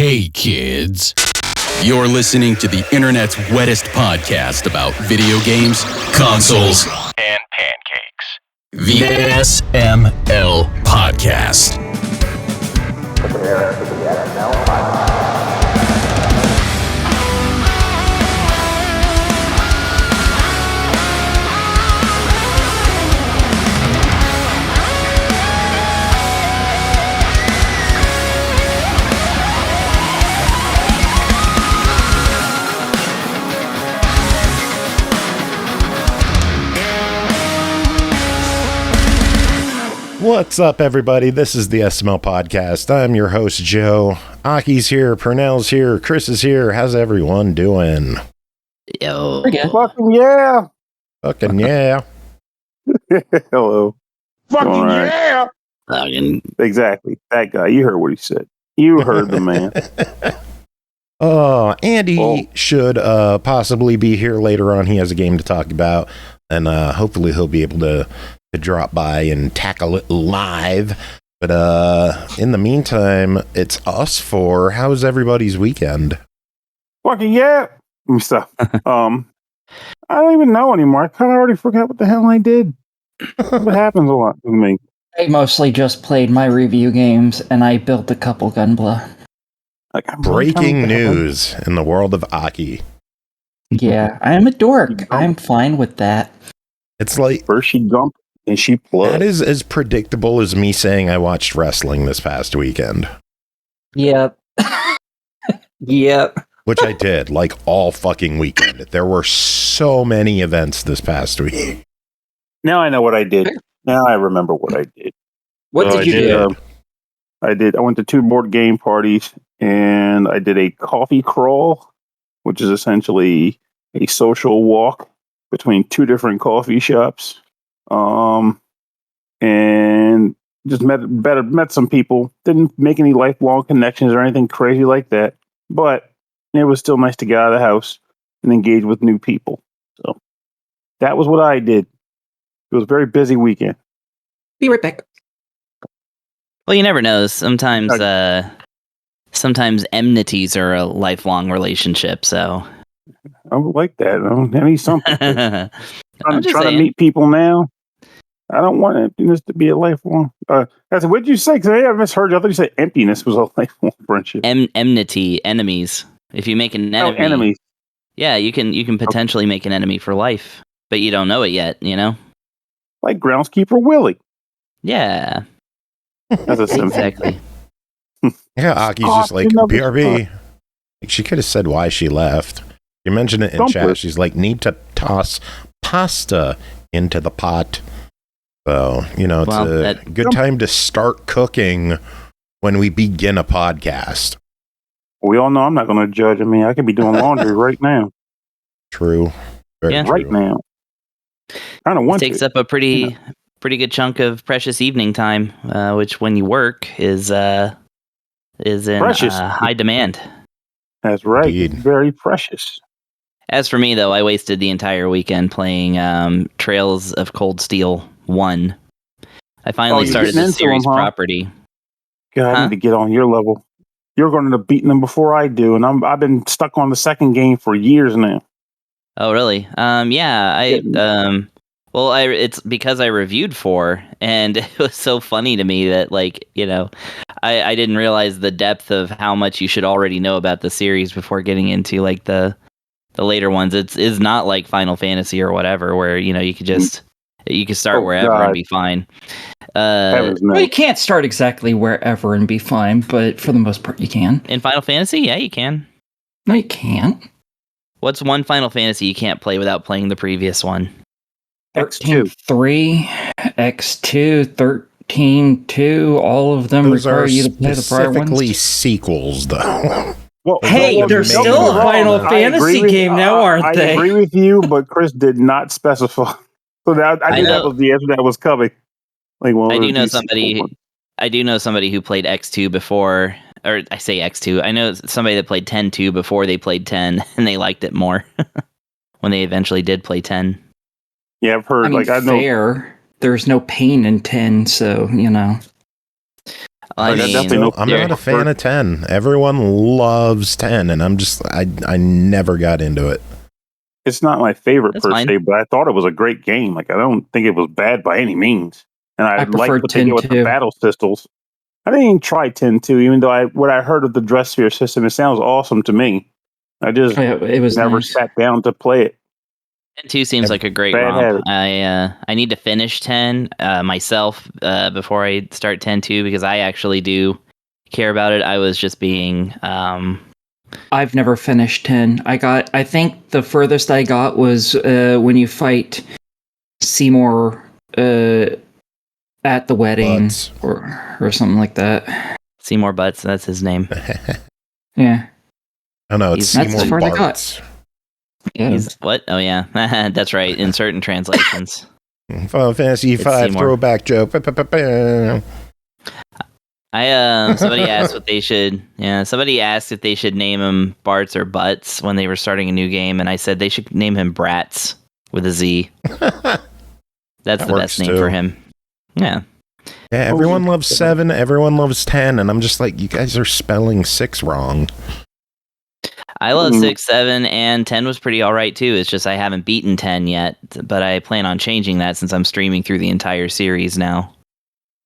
Hey kids, you're listening to the internet's wettest podcast about video games, consoles, and pancakes. The SML Podcast. Prepare for the SML Podcast. What's up, everybody? This is the SML Podcast. I'm your host, Joe. Aki's here, Pernell's here, Chris is here. How's everyone doing? Yo. Fucking yeah. Fucking yeah. Hello. Fucking Right. yeah! Exactly. That guy. You heard what he said. You heard the man. Andy should possibly be here later on. He has a game to talk about, and hopefully he'll be able to drop by and tackle it live. But in the meantime, it's us four. How's everybody's weekend? Fucking yeah. Let me stop. I don't even know anymore. I kind of already forgot what the hell I did. What happens a lot with me? I mostly just played my review games, and I built a couple Gunpla. Like, I'm really Breaking trying to think of news in the world of Aki. Yeah, I'm a dork. I'm fine with that. It's like, First she jumped and she plugged. that is as predictable as me saying I watched wrestling this past weekend. Yep. Yep. Which I did, like, all fucking weekend. There were so many events this past week. Now I know what I did. Now I remember what I did. What So did you do? I went to 2 board game parties, and I did a coffee crawl, which is essentially a social walk between 2 different coffee shops. And just met some people. Didn't make any lifelong connections or anything crazy like that, but it was still nice to get out of the house and engage with new people. So that was what I did. It was a very busy weekend. Be right back. Well, you never know. Sometimes enmities are a lifelong relationship. So I would like that. I need something. I'm I'm just trying to saying. meet people now. I don't want emptiness to be a lifelong. I said, what did you say? Because I misheard you. I thought you said emptiness was a lifelong friendship. Enmity, enemies. If you make an enemy, Enemies. yeah, you can potentially make an enemy for life, but you don't know it yet. You know? Like Groundskeeper Willie. Yeah, That's a simple. exactly. Yeah, Aki's Oh, just like, you know, BRB. Like, she could have said why she left. You mentioned it in Dump chat. it. She's like, need to toss pasta into the pot. So, it's Well, a that- good time to start cooking when we begin a podcast. We all know I'm not going to judge. I mean, I could be doing laundry right now. True. Very Yeah. true. Right now. I don't want Takes to. up a pretty good chunk of precious evening time, which when you work is in Precious. high demand. That's right. Indeed. It's very precious. As for me, though, I wasted the entire weekend playing Trails of Cold Steel 1. I finally you're started getting the into series them, huh? property. God, I Huh? need to get on your level. You're going to end up beating them before I do, and I've been stuck on the second game for years now. Oh, really? Yeah, it's because I reviewed 4, and it was so funny to me that, I didn't realize the depth of how much you should already know about the series before getting into, the later ones. It's not like Final Fantasy or whatever, where, you could just, you could start Oh, wherever God. and be fine. Heavens no. Well, you can't start exactly wherever and be fine, but for the most part, you can. In Final Fantasy, yeah, you can. No, you can't. What's one Final Fantasy you can't play without playing the previous one? X2. 3, X2, 13.2, all of them Those require are you to play the prior specifically ones. sequels, though. Well, Hey, Those are there's amazing. still a Wrong. Final I Fantasy agree with- game now, aren't I they? agree with you, but Chris did not specify. So that I I knew that know. was the answer that was coming. Like, well, I do know these somebody. sequel ones. I do know somebody who played X2 before, or I say X2. I know somebody that played 10.2 before they played 10, and they liked it more when they eventually did play 10. Yeah, I've heard. I mean, I know. fair. There's no pain in 10, so, I Like, I mean, definitely know- I'm not a fan of 10. Everyone loves 10, and I never got into it. It's not my favorite That's per fine. se, but I thought it was a great game. Like, I don't think it was bad by any means. And I like preferred what they did 10 with the too. battle pistols. I didn't even try 10 2, even though what I heard of the dress sphere system, it sounds awesome to me. I just It was never nice. sat down to play it. 10-2 seems like a great Bad romp. habit. I need to finish 10 myself before I start 10-2 because I actually do care about it. I was just being I've never finished 10. I think the furthest I got was when you fight Seymour at the wedding Butts. or something like that. Seymour Butts. That's his name. Yeah. Oh no, it's That's Seymour as far as I got. Bartz. Yeah. He's what? Oh yeah, that's right. In certain translations. Final Fantasy It's 5 Seymour. throwback joke. Somebody asked what they should. Yeah, somebody asked if they should name him Bartz or Butts when they were starting a new game, and I said they should name him Bratz with a Z. That's That the works best name too. for him. Yeah. Yeah, everyone loves 7, everyone loves 10, and I'm just like, you guys are spelling 6 wrong. I love 6, 7, and 10 was pretty alright too. It's just I haven't beaten 10 yet, but I plan on changing that since I'm streaming through the entire series now.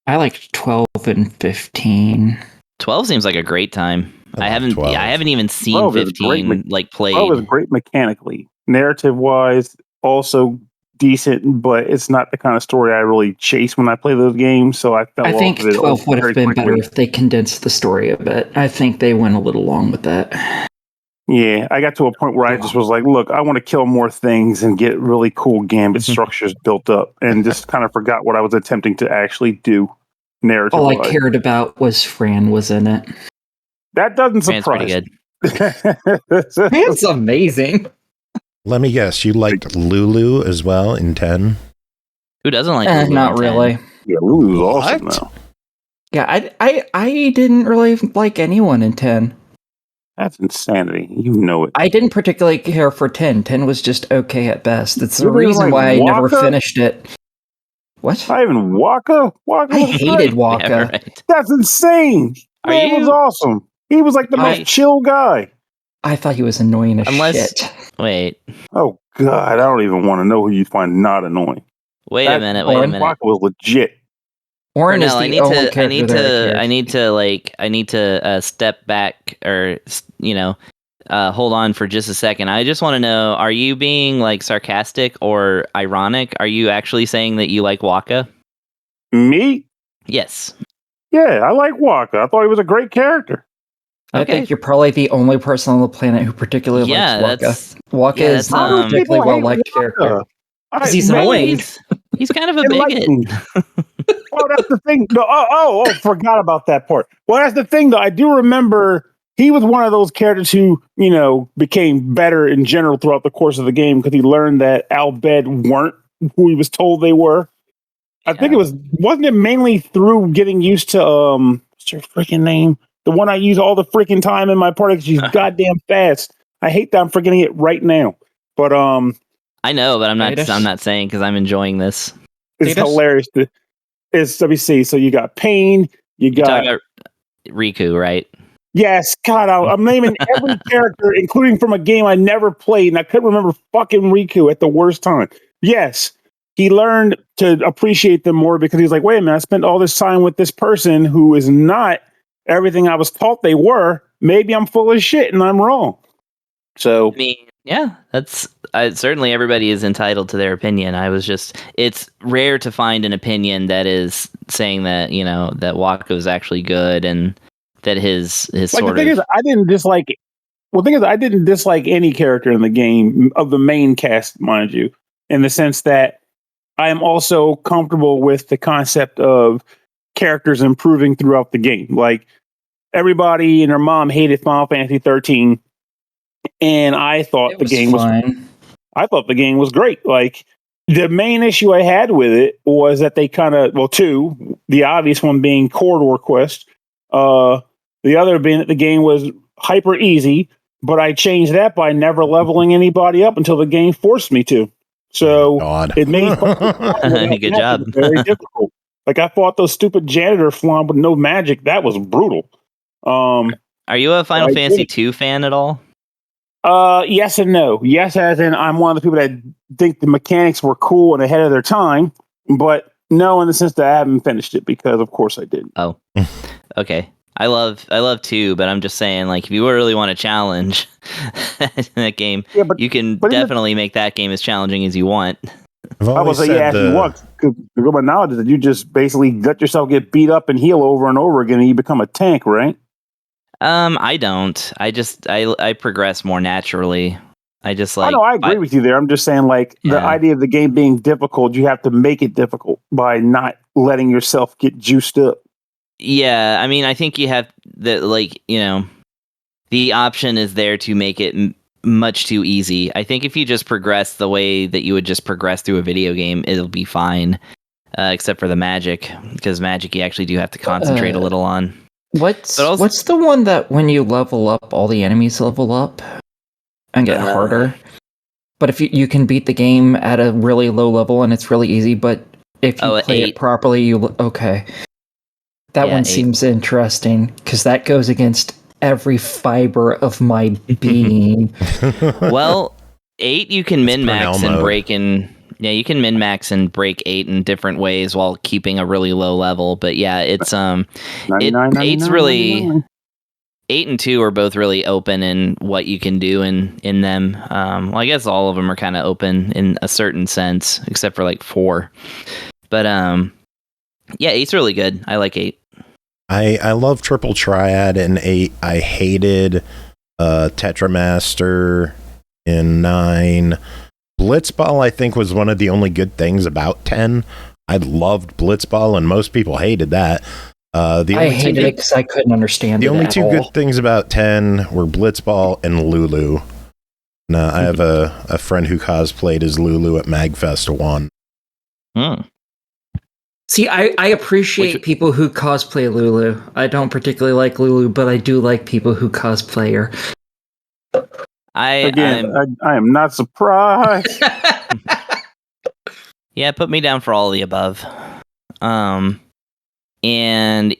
I liked 12 and 15. 12 seems like a great time. I I love haven't 12. I haven't even seen 12 is great 15 like played. 12 is great mechanically. Narrative wise, also decent, but it's not the kind of story I really chase when I play those games. So I fell I think off of it 12 would very have been quickly. better if they condensed the story a bit. I think they went a little long with that. Yeah, I got to a point where I just was like, look, I want to kill more things and get really cool gambit structures built up, and just kind of forgot what I was attempting to actually do narrative All I wise. cared about was Fran was in it. That doesn't Fran's pretty surprise good. me. Fran's amazing. Let me guess, you liked Lulu as well in 10? Who doesn't like Lulu Not in 10? really. Yeah, Lulu's awesome What? now. Yeah, I didn't really like anyone in 10. That's insanity. You know it. I didn't particularly care for 10. 10 was just okay at best. It's the You didn't reason like why I never Waka? finished it. What? Not even Waka. Waka I was hated great. Waka. Yeah, right. That's insane. Are Man was you- awesome. He was like the I- most chill guy. I thought he was annoying as Unless- shit. Wait. Oh God, I don't even want to know who you find not annoying. Wait That a minute. Wait a Oren minute. Waka was legit. Oren is Pernell, the only character that I need to step back or hold on for just a second. I just want to know: are you being like sarcastic or ironic? Are you actually saying that you like Waka? Me? Yes. Yeah, I like Waka. I thought he was a great character. I Okay. think you're probably the only person on the planet who particularly Yeah, likes Waka. that's Waka yeah, is that's, not a um, particularly People hate well liked Waka. character. I- He's man, annoying. he's kind of a enlighten bigot. me. Oh, that's the thing. No, forgot about that part. Well, that's the thing, though. I do remember he was one of those characters who, became better in general throughout the course of the game because he learned that Albed weren't who he was told they were. I think wasn't it mainly through getting used to what's her freaking name? The one I use all the freaking time in my party because she's goddamn fast. I hate that I'm forgetting it right now. But I know, but I'm Titus? not saying because I'm enjoying this. it's Titus? hilarious. Let me see. So you got Pain, you You're talking got about Riku, right? yes, God, I'm naming every character, including from a game I never played, and I couldn't remember fucking Riku at the worst time. Yes, he learned to appreciate them more because he's like, wait a minute, I spent all this time with this person who is not everything I was taught they were. Maybe I'm full of shit and I'm wrong. So I mean, yeah, that's certainly everybody is entitled to their opinion. It's rare to find an opinion that is saying that, that Waka is actually good and that his like sort the thing of. is, I didn't dislike. Well, the thing is, I didn't dislike any character in the game of the main cast, mind you, in the sense that I am also comfortable with the concept of characters improving throughout the game. Like everybody and their mom hated Final Fantasy 13, and I thought It the was game was. fine. I thought the game was great. Like the main issue I had with it was that they kind of two. The obvious one being corridor quest. The other being that the game was hyper easy, but I changed that by never leveling anybody up until the game forced me to. So God. it made Good job. very difficult. Like I fought those stupid janitor flan with no magic. That was brutal. Are you a Final Fantasy 2 fan at all? Yes and no. Yes, as in I'm one of the people that think the mechanics were cool and ahead of their time, but no, in the sense that I haven't finished it because, of course, I didn't. Oh, okay. I love 2, but I'm just saying, like, if you really want a challenge in that game, you can definitely make that game as challenging as you want. I would say, if you want, because my knowledge is that you just basically let yourself get beat up and heal over and over again, and you become a tank, right? I don't. I progress more naturally. I just like. I agree with you there. I'm just saying, like, the idea of the game being difficult, you have to make it difficult by not letting yourself get juiced up. Yeah, I mean, I think you have the option is there to make it much too easy. I think if you just progress the way that you would just progress through a video game, it'll be fine, except for the magic, because magic you actually do have to concentrate a little on. What's the one that when you level up, all the enemies level up and get harder? But if you can beat the game at a really low level and it's really easy, but if you play it properly, that one 8. seems interesting because that goes against every fiber of my being. Well, 8 you can min-max and break in. Yeah, you can min-max and break 8 in different ways while keeping a really low level. But yeah, it's 8's really 8 and 2 are both really open in what you can do in them. Well, I guess all of them are kind of open in a certain sense, except for like 4. But yeah, 8's really good. I like 8. I love Triple Triad in 8. I hated Tetramaster in 9. Blitzball, I think, was one of the only good things about 10. I loved Blitzball, and most people hated that. I hated it because I couldn't understand it. The only two good things about 10 were Blitzball and Lulu. Now, I have a friend who cosplayed as Lulu at MagFest 1. See, I appreciate people who cosplay Lulu. I don't particularly like Lulu, but I do like people who cosplay her. I am not surprised. Yeah, put me down for all of the above. And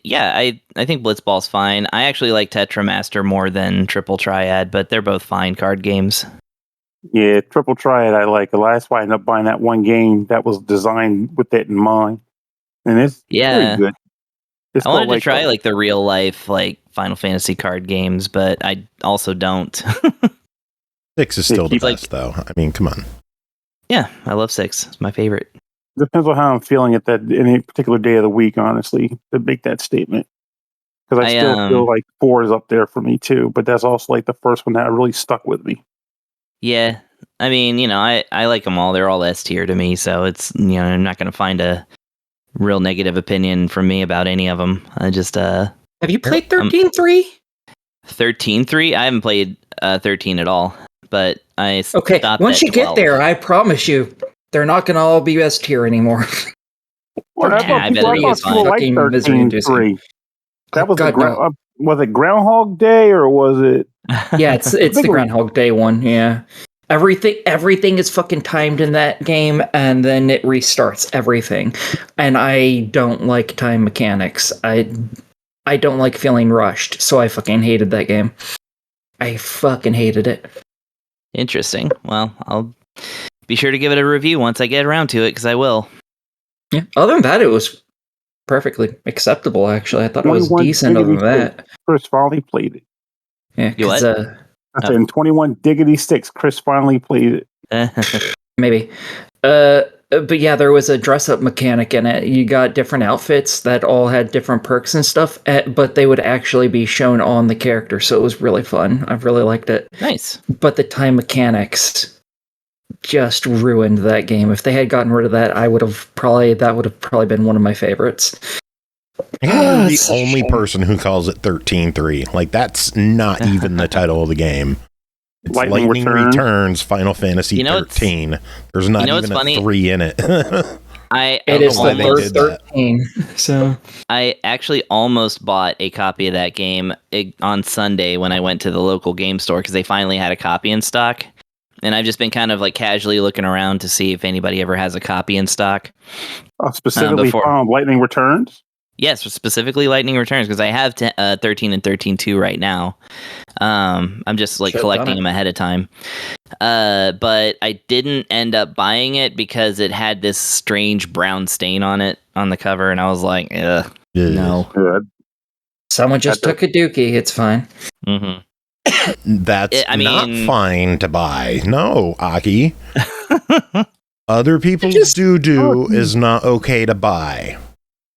yeah, I think Blitzball's fine. I actually like Tetramaster more than Triple Triad, but they're both fine card games. Yeah, Triple Triad I like. That's why I ended up buying that one game that was designed with that in mind. And it's pretty good. I wanted to try like the real life like Final Fantasy card games, but I also don't. 6 is still the best, though. I mean, come on. Yeah, I love 6. It's my favorite. Depends on how I'm feeling at that any particular day of the week, honestly, to make that statement. Because I still feel like 4 is up there for me too, but that's also like the first one that really stuck with me. Yeah, I mean, I like them all. They're all S tier to me, so it's I'm not going to find a real negative opinion from me about any of them. I just have you played 13.3? 13.3? I haven't played 13 at all. But I once you get there, I promise you, they're not going to all be S tier anymore. Well, I bet people like 13.3. That was was it Groundhog Day or was it? Yeah, it's the Groundhog Day one. Yeah, everything is fucking timed in that game, and then it restarts everything. And I don't like time mechanics. I don't like feeling rushed, so I fucking hated that game. I fucking hated it. Interesting. Well, I'll be sure to give it a review once I get around to it, because I will. Yeah. Other than that, it was perfectly acceptable, actually. I thought it was decent other than that. Chris finally played it. Yeah. You what? I said in 21 Diggity Sticks, Chris finally played it. Maybe. But yeah, there was a dress-up mechanic in it. You got different outfits that all had different perks and stuff, but they would actually be shown on the character, so it was really fun. I really liked it. Nice. But the time mechanics just ruined that game. If they had gotten rid of that, that would have probably been one of my favorites. I'm the only person who calls it 13.3. Like, that's not even the title of the game. It's Lightning Returns Final Fantasy 13. There's not even a 3 in it. It is the first 13. So I actually almost bought a copy of that game on Sunday when I went to the local game store because they finally had a copy in stock. and I've just been kind of like casually looking around to see if anybody ever has a copy in stock. Specifically found Lightning Returns? Yes, specifically Lightning Returns, because I have 13 and 13.2 right now. I'm just like collecting them ahead of time. But I didn't end up buying it because it had this strange brown stain on it on the cover, and I was like, ugh, no. Good. Someone just took a dookie. It's fine. Mm-hmm. That's not fine to buy. No, Aki. Other people's doo-doo is not okay to buy.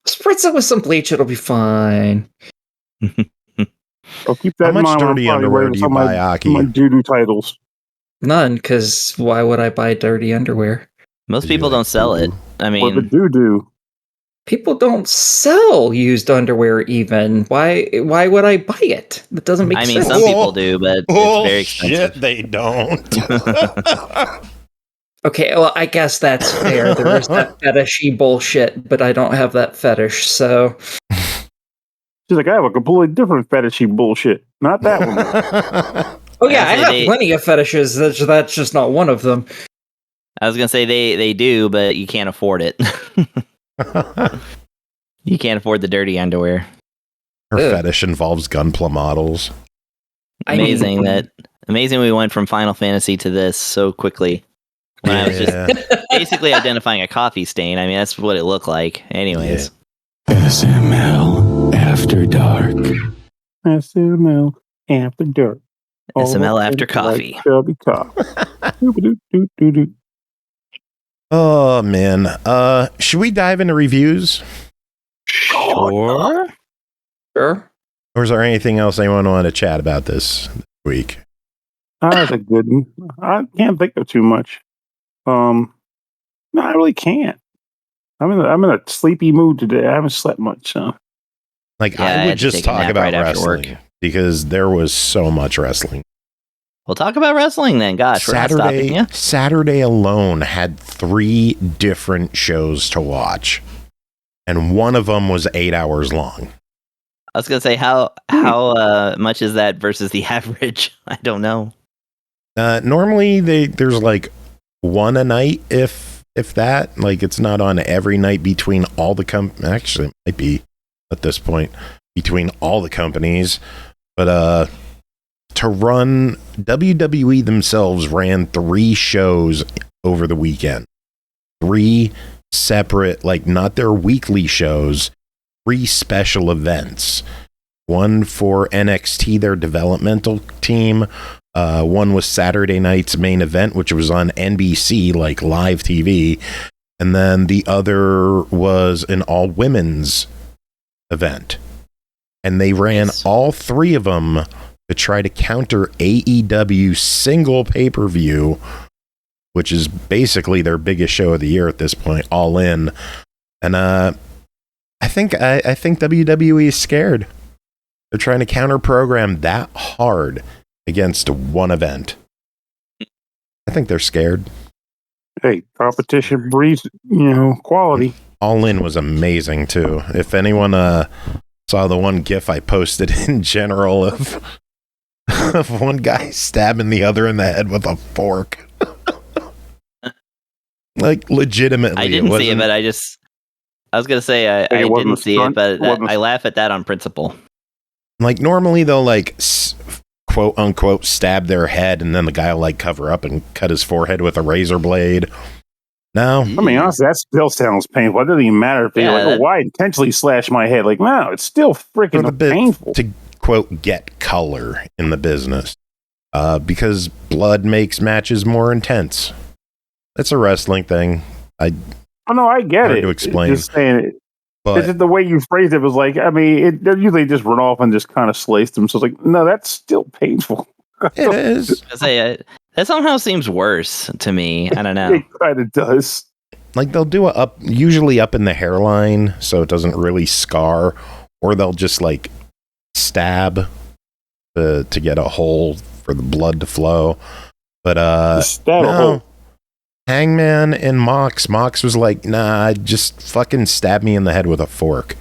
Spritz it with some bleach, it'll be fine. I'll keep that in mind. How much dirty underwear do you buy, Aki? My doo-doo titles. None, because why would I buy dirty underwear? Most people don't sell it. I mean, the doo-doo. People don't sell used underwear even. Why would I buy it? That doesn't make sense. I mean, some people do, but it's very expensive. Shit, they don't. Okay, well, I guess that's fair. There is that fetishy bullshit, but I don't have that fetish, so... She's like, I have a completely different fetishy bullshit. Not that one. Oh yeah, I have plenty of fetishes. That's just not one of them. I was going to say they do, but you can't afford it. You can't afford the dirty underwear. Her fetish involves gunpla models. Amazing we went from Final Fantasy to this so quickly. When I was just basically identifying a coffee stain. I mean, that's what it looked like. Anyways. SML After Dark. SML After Dark. SML After Coffee. Oh, man. Should we dive into reviews? Sure. Or is there anything else anyone want to chat about this week? That's a good one. I can't think of too much. No, I really can't. I'm in a sleepy mood today. I haven't slept much, so. I would just talk about wrestling because there was so much wrestling. We'll talk about wrestling then. Gosh, we're not stopping you. Saturday alone had 3 different shows to watch, and one of them was 8 hours long. I was gonna say how much is that versus the average? I don't know. Normally there's like one a night, if that. Like, it's not on every night between all the actually it might be at this point between all the companies, but to run, WWE themselves ran 3 shows over the weekend. 3 separate, like, not their weekly shows, 3 special events. One for NXT, their developmental team. One was Saturday night's main event, which was on NBC, like live TV. And then the other was an all-women's event. And they ran all 3 of them to try to counter AEW's single pay-per-view, which is basically their biggest show of the year at this point, All In. And I think WWE is scared. They're trying to counter-program that hard against one event. I think they're scared. Hey, competition breeds, quality. All In was amazing, too. If anyone saw the one GIF I posted in general of one guy stabbing the other in the head with a fork. Like, legitimately. I didn't see it, but I was going to say I didn't see it, but I laugh at that on principle. Like, normally they'll, like, quote unquote, stab their head, and then the guy will, like, cover up and cut his forehead with a razor blade. No. I mean, honestly, that still sounds painful. It doesn't even matter if they're like, why intentionally slash my head? Like, no, it's still freaking painful. To, quote, get color in the business. Because blood makes matches more intense. It's a wrestling thing. I get it. To explain. Just saying it. But it's just the way you phrased it was like, I mean, they usually just run off and just kind of slice them. So it's like, no, that's still painful. It is. That somehow seems worse to me. I don't know. It kind of does. Like, they'll do usually up in the hairline, so it doesn't really scar, or they'll just, like, stab to get a hole for the blood to flow. But no. Hangman and Mox was like, nah, just fucking stab me in the head with a fork.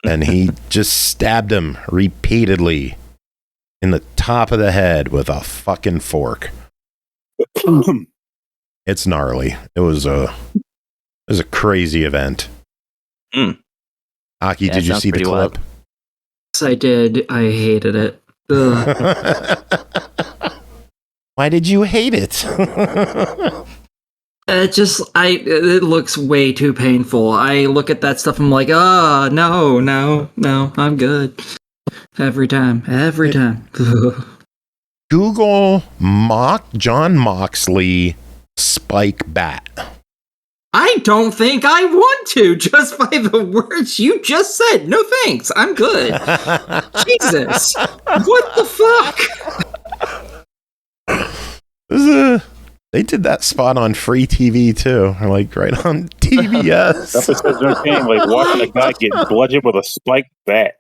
And he just stabbed him repeatedly in the top of the head with a fucking fork. It's gnarly. It was a crazy event. Aki, did you see the clip? Wild. Yes, I did. I hated it. Why did you hate it? It looks way too painful. I look at that stuff, I'm like, no, I'm good. Every time. Google John Moxley Spike Bat. I don't think I want to, just by the words you just said. No thanks, I'm good. Jesus. What the fuck? They did that spot on free TV too, or like right on TBS. Episodes are like watching a guy get bludgeoned with a spiked bat.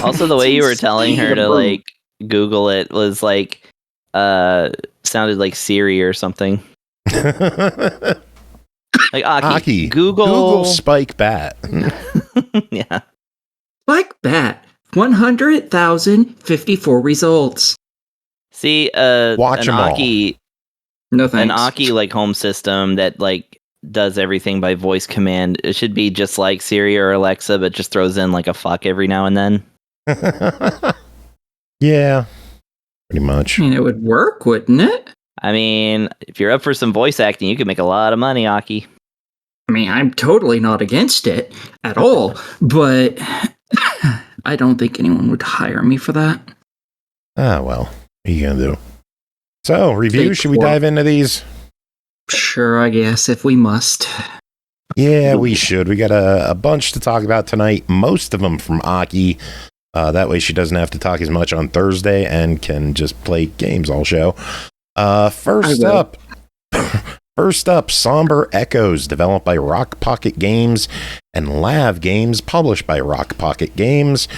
Also, the way you were telling her to like Google it was like sounded like Siri or something. Like Aki, Google Spike Bat. Yeah. Spike Bat, 100,054 results. See, watch an them Aki, all. No thanks. An Aki like home system that like does everything by voice command. It should be just like Siri or Alexa, but just throws in like a fuck every now and then. Yeah, pretty much. I mean, it would work, wouldn't it? I mean, if you're up for some voice acting, you could make a lot of money, Aki. I mean, I'm totally not against it at all, but I don't think anyone would hire me for that. Ah, well, what are you gonna do? So, review, should we dive into these? Sure, I guess, if we must. Yeah, we should. We got a bunch to talk about tonight, most of them from Aki. That way she doesn't have to talk as much on Thursday and can just play games all show. First up, Somber Echoes, developed by Rock Pocket Games, and Lav Games, published by Rock Pocket Games,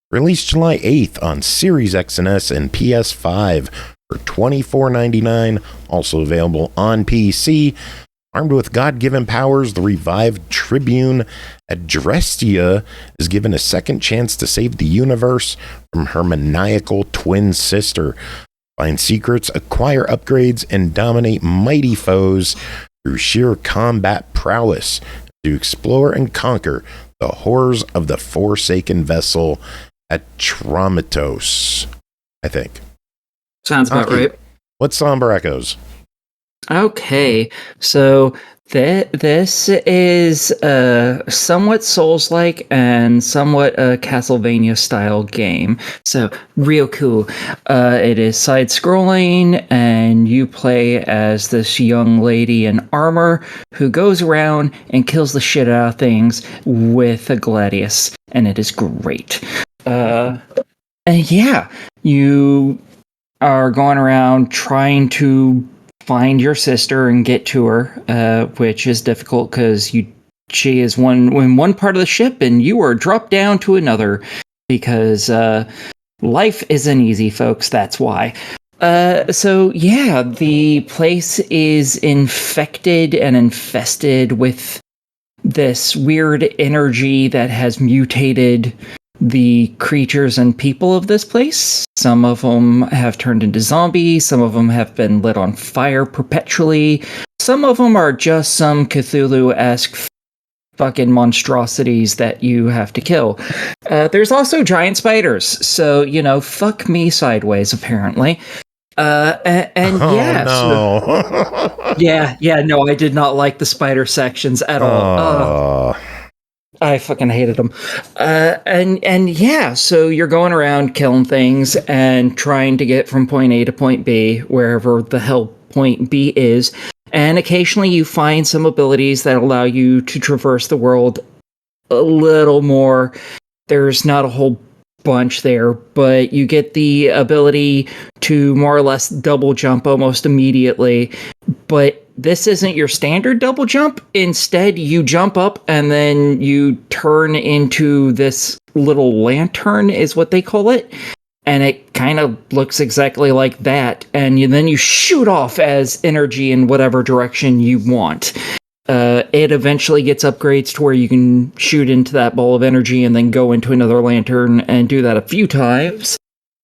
released July 8th on Series X and S and PS5 for $24.99, also available on PC. Armed with God-given powers, the revived Tribune Adrestia is given a second chance to save the universe from her maniacal twin sister. Find secrets, acquire upgrades, and dominate mighty foes through sheer combat prowess to explore and conquer the horrors of the Forsaken vessel Atromitos, I think. Sounds about right. What's Somber Echoes? Okay, so this is somewhat Souls-like and somewhat a Castlevania-style game. So, real cool. It is side-scrolling, and you play as this young lady in armor who goes around and kills the shit out of things with a gladius, and it is great. And yeah, you are going around trying to find your sister and get to her, which is difficult because she is in one part of the ship and you are dropped down to another because life isn't easy, folks. That's why. So yeah, the place is infected and infested with this weird energy that has mutated the creatures and people of this place. Some of them have turned into zombies, some of them have been lit on fire perpetually, some of them are just some Cthulhu-esque fucking monstrosities that you have to kill. There's also giant spiders, so, fuck me sideways, apparently. No, I did not like the spider sections at all. I fucking hated them. So you're going around killing things and trying to get from point A to point B, wherever the hell point B is. And occasionally you find some abilities that allow you to traverse the world a little more. There's not a whole bunch there, but you get the ability to more or less double jump almost immediately. But this isn't your standard double jump. Instead, you jump up and then you turn into this little lantern, is what they call it. And it kind of looks exactly like that. And then you shoot off as energy in whatever direction you want. It eventually gets upgrades to where you can shoot into that ball of energy and then go into another lantern and do that a few times.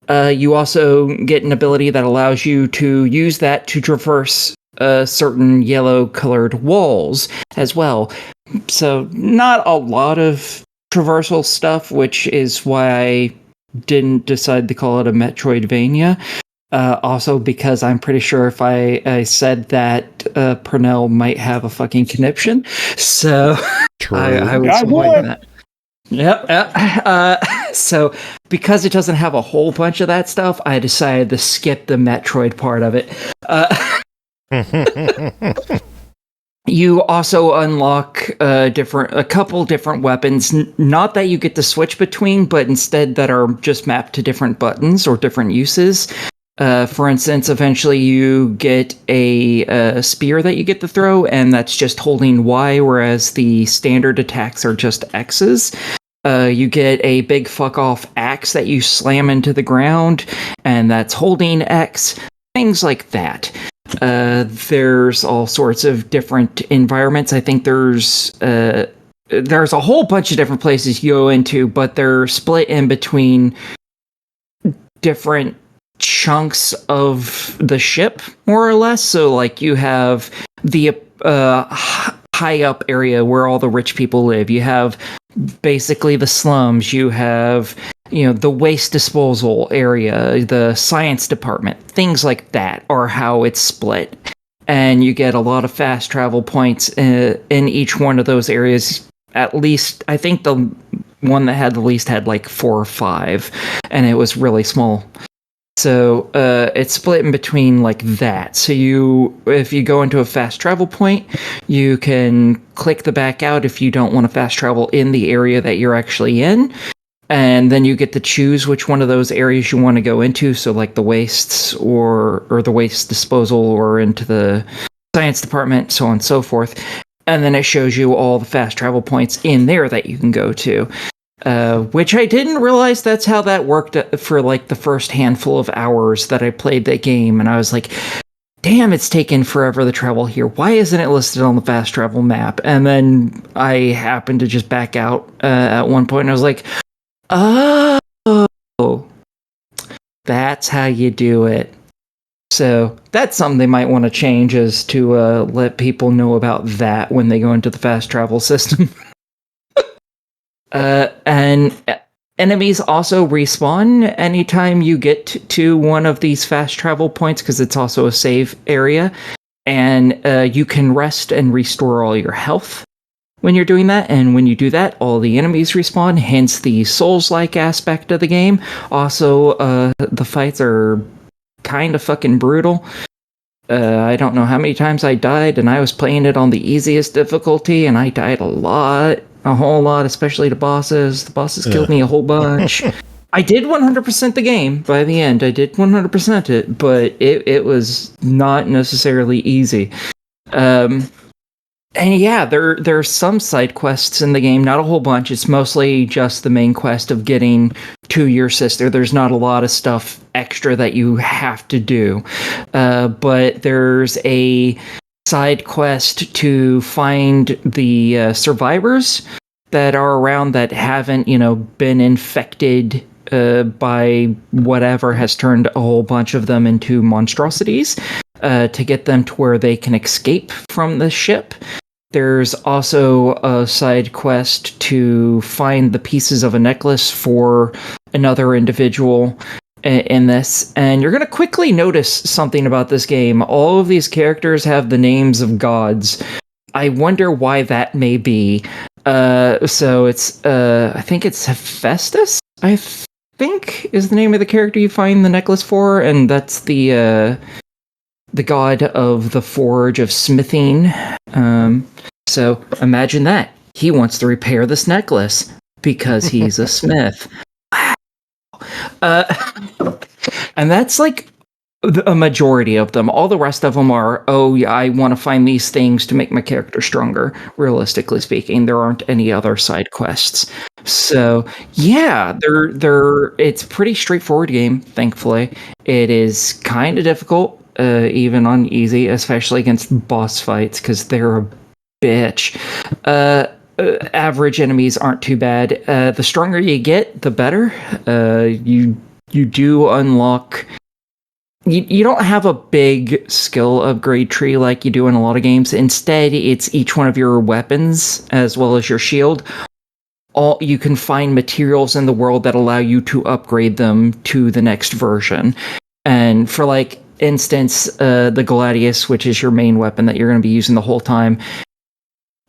You also get an ability that allows you to use that to traverse certain yellow-colored walls as well. So not a lot of traversal stuff, which is why I didn't decide to call it a Metroidvania. Also because I'm pretty sure if I said that, Pernell might have a fucking conniption. So I was avoiding that. Yep. So because it doesn't have a whole bunch of that stuff, I decided to skip the Metroid part of it. You also unlock a couple different weapons. Not that you get to switch between, but instead that are just mapped to different buttons or different uses. For instance, eventually you get a spear that you get to throw, and that's just holding Y, whereas the standard attacks are just X's. You get a big fuck off axe that you slam into the ground, and that's holding X. Things like that. There's all sorts of different environments. I think there's a whole bunch of different places you go into, but they're split in between different chunks of the ship, more or less. So, like, you have the high up area where all the rich people live. You have basically the slums. You have, the waste disposal area, the science department. Things like that are how it's split. And you get a lot of fast travel points in each one of those areas. At least, I think the one that had the least had like 4 or 5, and it was really small. So it's split in between like that. So if you go into a fast travel point, you can click the back out if you don't want to fast travel in the area that you're actually in. And then you get to choose which one of those areas you want to go into. So like the wastes or the waste disposal or into the science department, so on and so forth. And then it shows you all the fast travel points in there that you can go to. Which I didn't realize that's how that worked for like the first handful of hours that I played that game. And I was like, damn, it's taken forever to travel here. Why isn't it listed on the fast travel map? And then I happened to just back out at one point, and I was like, oh, that's how you do it. So that's something they might want to change, is to let people know about that when they go into the fast travel system. And enemies also respawn anytime you get to one of these fast travel points, because it's also a save area. And you can rest and restore all your health when you're doing that. And when you do that, all the enemies respawn, hence the Souls-like aspect of the game. Also, the fights are kind of fucking brutal. I don't know how many times I died, and I was playing it on the easiest difficulty, and I died a whole lot, especially to bosses. The bosses killed me a whole bunch. I did 100% the game by the end. I did 100% it, but it was not necessarily easy. And yeah, there's some side quests in the game, not a whole bunch. It's mostly just the main quest of getting to your sister. There's not a lot of stuff extra that you have to do. But there's a side quest to find the survivors that are around that haven't, been infected by whatever has turned a whole bunch of them into monstrosities, to get them to where they can escape from the ship. There's also a side quest to find the pieces of a necklace for another individual in this, and you're going to quickly notice something about this game. All of these characters have the names of gods. I wonder why that may be. So it's, I think it's Hephaestus, I think, is the name of the character you find the necklace for, and that's the god of the forge of smithing. So imagine that. He wants to repair this necklace because he's a smith. And that's like a majority of them. All the rest of them are, I want to find these things to make my character stronger. Realistically speaking, there aren't any other side quests. So yeah, it's a pretty straightforward game, thankfully. It is kind of difficult, even on easy, especially against boss fights, because they're a bitch. Average enemies aren't too bad. The stronger you get, the better. You do unlock. You don't have a big skill upgrade tree like you do in a lot of games. Instead, it's each one of your weapons as well as your shield. You can find materials in the world that allow you to upgrade them to the next version. And for like instance, the Gladius, which is your main weapon that you're going to be using the whole time,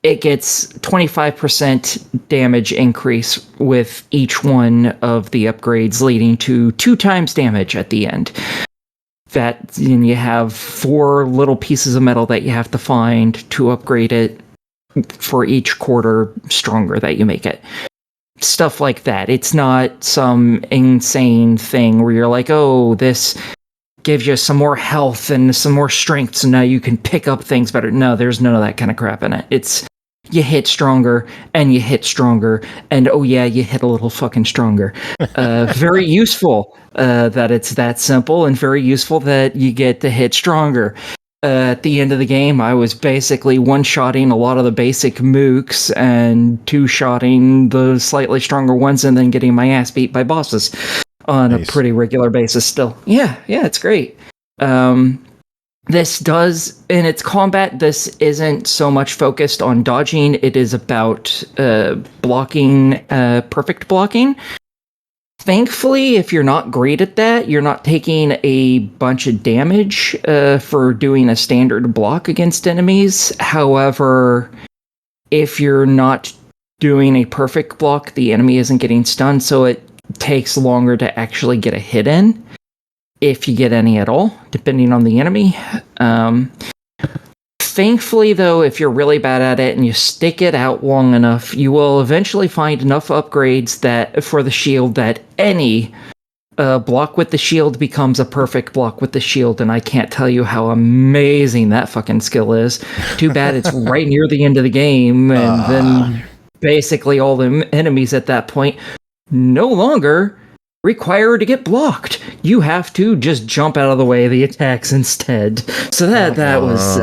it gets 25% damage increase with each one of the upgrades, leading to 2 times damage at the end. That, and you have 4 little pieces of metal that you have to find to upgrade it for each quarter stronger that you make it. Stuff like that. It's not some insane thing where you're like, oh, this gives you some more health and some more strength, so now you can pick up things better. No, there's none of that kind of crap in it. It's you hit stronger, and you hit stronger, and oh yeah, you hit a little fucking stronger. Very useful that it's that simple, and very useful that you get to hit stronger. At the end of the game, I was basically one-shotting a lot of the basic mooks and two-shotting the slightly stronger ones, and then getting my ass beat by bosses on a pretty regular basis still. Yeah, it's great. This does, in its combat, this isn't so much focused on dodging. It is about blocking, perfect blocking. Thankfully, if you're not great at that, you're not taking a bunch of damage for doing a standard block against enemies. However, if you're not doing a perfect block, the enemy isn't getting stunned, so it takes longer to actually get a hit in. If you get any at all, depending on the enemy. Thankfully, though, if you're really bad at it and you stick it out long enough, you will eventually find enough upgrades that for the shield that any block with the shield becomes a perfect block with the shield, and I can't tell you how amazing that fucking skill is. Too bad it's right near the end of the game, and then basically all the enemies at that point no longer require to get blocked. You have to just jump out of the way of the attacks instead. So that was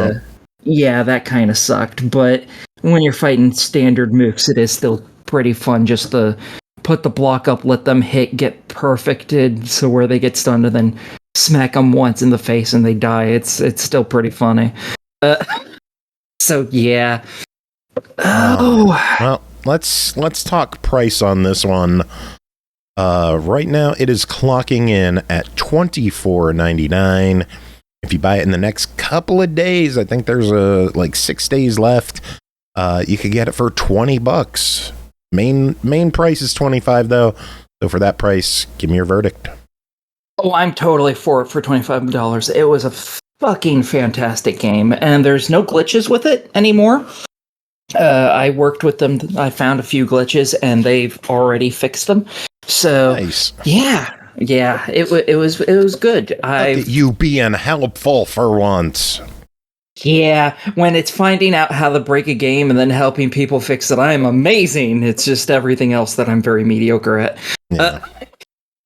that kind of sucked. But when you're fighting standard mooks, it is still pretty fun just to put the block up, let them hit, get perfected, so where they get stunned, and then smack them once in the face and they die. It's still pretty funny. So yeah. Well, let's talk price on this one. Right now it is clocking in at $24.99. If you buy it in the next couple of days, I think there's like 6 days left, you could get it for $20. Main price is $25 though, so for that price, give me your verdict. Oh, I'm totally for it for $25. It was a fucking fantastic game, and there's no glitches with it anymore. I worked with them. I found a few glitches, and they've already fixed them. So, nice. Yeah, it was good. Look at you being helpful for once. Yeah, when it's finding out how to break a game and then helping people fix it, I'm amazing. It's just everything else that I'm very mediocre at.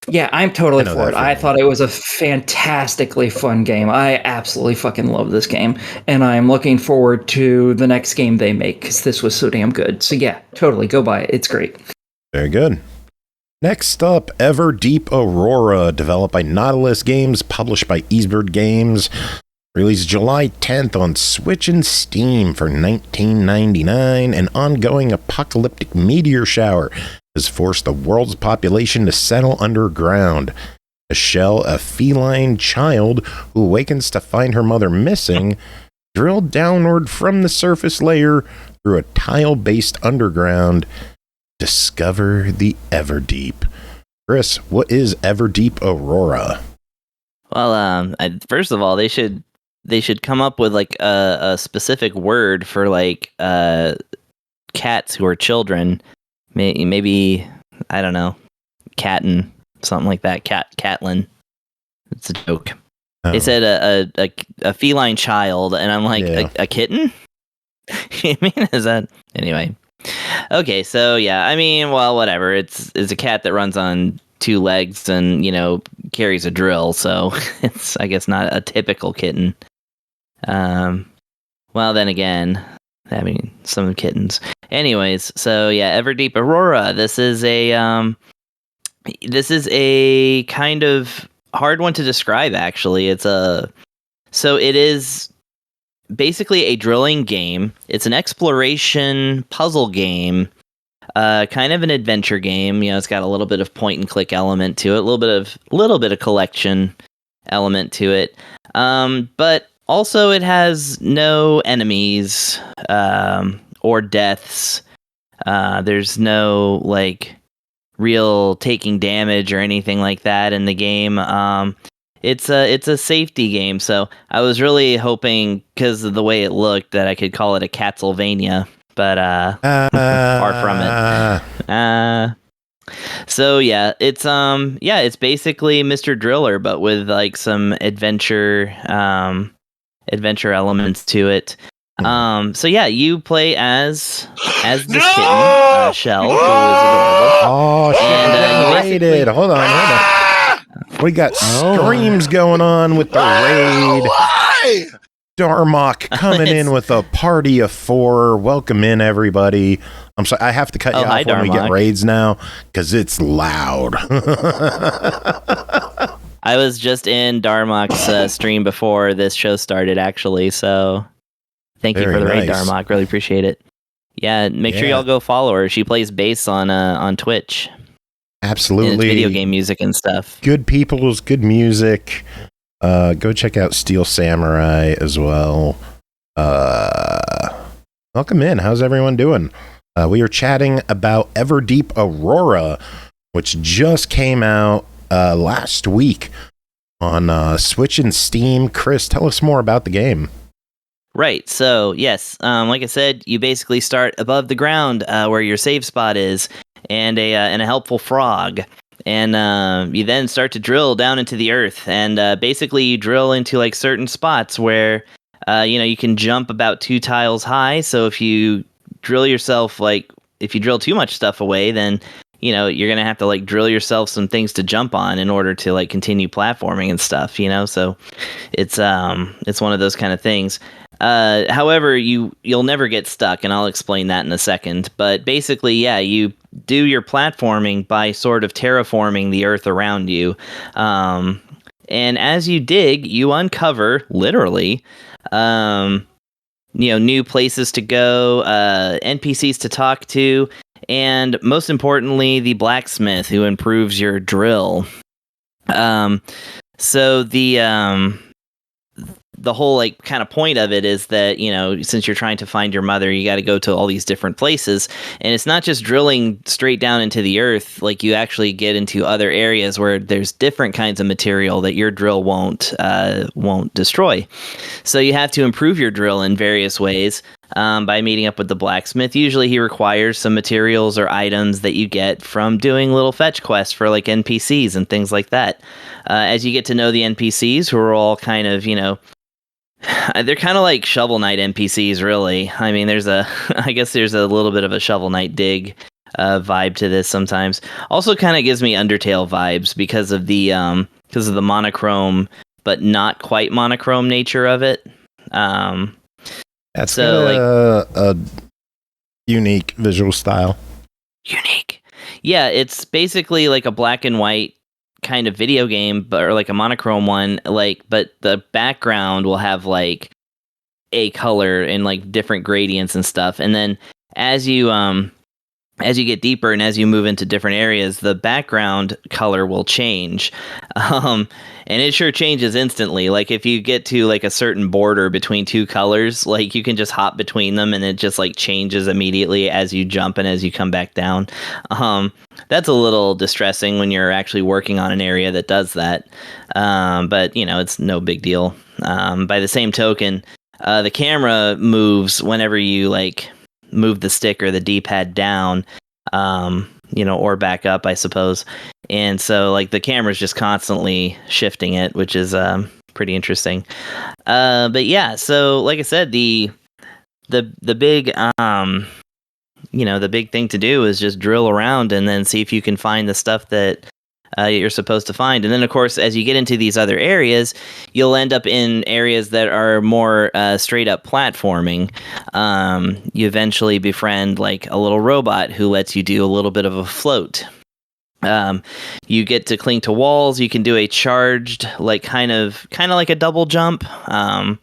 Yeah, I'm totally for it. I thought it was a fantastically fun game. I absolutely fucking love this game, and I'm looking forward to the next game they make, because this was so damn good. So yeah, totally, go buy it. It's great. Very good. Next up, Everdeep Aurora, developed by Nautilus Games, published by Ysbryd Games, released July 10th on Switch and Steam for $19.99. An ongoing apocalyptic meteor shower has forced the world's population to settle underground. Michelle, a feline child who awakens to find her mother missing, drilled downward from the surface layer through a tile-based underground. Discover the Everdeep. Chris, what is Everdeep Aurora? Well, first of all, they should come up with like a specific word for like cats who are children. Maybe I don't know, catin, something like that. Catlin. It's a joke. Oh. They said a feline child, and I'm like, a kitten. I mean, is that anyway? Okay, so yeah, I mean, well, whatever. It's a cat that runs on 2 legs and, carries a drill, so it's, I guess, not a typical kitten. Well, then again, I mean, some kittens. Anyways, so yeah, Everdeep Aurora. This is a This is a kind of hard one to describe, actually. It is basically a drilling game. It's an exploration puzzle game, kind of an adventure game. You know, it's got a little bit of point and click element to it, a little bit of collection element to it. But also it has no enemies or deaths. There's no like real taking damage or anything like that in the game. It's a safety game, so I was really hoping, because of the way it looked, that I could call it a Castlevania, but far from it. So yeah, it's basically Mr. Driller, but with like some adventure elements to it. So yeah, you play as this kitten, Shell, who is adorable. Oh shit! And, raided. Hold on. We got screams going on with the raid. Darmok coming in with a party of 4. Welcome in, everybody. I'm sorry, I have to cut you off when we get raids now, because it's loud. I was just in Darmok's stream before this show started, actually, so thank you for the raid, Darmok. Really appreciate it. Yeah, make sure y'all go follow her. She plays bass on Twitch. Absolutely. And it's video game music and stuff. Good people's good music. Go check out Steel Samurai as well. Welcome in. How's everyone doing? We are chatting about Everdeep Aurora, which just came out last week on Switch and Steam. Chris, tell us more about the game. Right. So, yes, like I said, you basically start above the ground where your save spot is, and a helpful frog. And you then start to drill down into the earth, and basically you drill into like certain spots where you can jump about 2 tiles high. So if you drill yourself, like if you drill too much stuff away, then you're gonna have to like drill yourself some things to jump on in order to like continue platforming and stuff. So it's one of those kind of things. However, you'll never get stuck, and I'll explain that in a second. But basically, yeah, you do your platforming by sort of terraforming the earth around you. And as you dig, you uncover, literally, new places to go, NPCs to talk to, and most importantly, the blacksmith who improves your drill. So the whole like kind of point of it is that, since you're trying to find your mother, you got to go to all these different places, and it's not just drilling straight down into the earth. Like, you actually get into other areas where there's different kinds of material that your drill won't destroy. So you have to improve your drill in various ways by meeting up with the blacksmith. Usually he requires some materials or items that you get from doing little fetch quests for like NPCs and things like that. As you get to know the NPCs, who are all kind of, they're kind of like Shovel Knight NPCs, really. I mean, I guess there's a little bit of a Shovel Knight dig vibe to this sometimes. Also, kind of gives me Undertale vibes because of the monochrome, but not quite monochrome nature of it. That's so a unique visual style. Unique, yeah. It's basically like a black and white kind of video game, or like a monochrome one, but the background will have like a color and like different gradients and stuff. And then as you get deeper and as you move into different areas, the background color will change. And it sure changes instantly. Like, if you get to like a certain border between 2 colors, like you can just hop between them and it just like changes immediately as you jump and as you come back down. That's a little distressing when you're actually working on an area that does that. But it's no big deal. By the same token, the camera moves whenever you like move the stick or the D-pad down, or back up, I suppose. And so like the camera's just constantly shifting it, which is pretty interesting. But yeah, so like I said, the big the big thing to do is just drill around and then see if you can find the stuff that you're supposed to find. And then, of course, as you get into these other areas, you'll end up in areas that are more straight up platforming. You eventually befriend like a little robot who lets you do a little bit of a float. You get to cling to walls. You can do a charged, like kind of like a double jump. I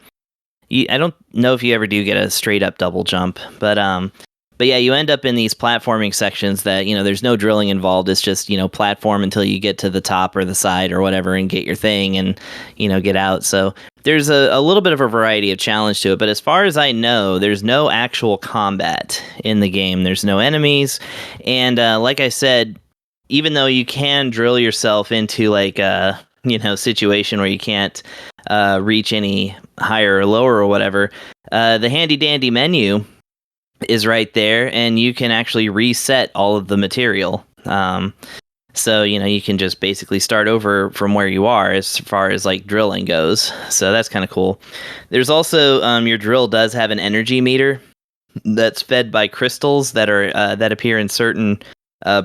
don't know if you ever do get a straight up double jump, but yeah, you end up in these platforming sections that, there's no drilling involved. It's just, platform until you get to the top or the side or whatever and get your thing and, get out. So there's a little bit of a variety of challenge to it. But as far as I know, there's no actual combat in the game. There's no enemies. And like I said, even though you can drill yourself into like a, situation where you can't reach any higher or lower or whatever, the handy dandy menu is right there, and you can actually reset all of the material. So, you can just basically start over from where you are as far as like drilling goes. So that's kind of cool. There's also, your drill does have an energy meter that's fed by crystals that are that appear in certain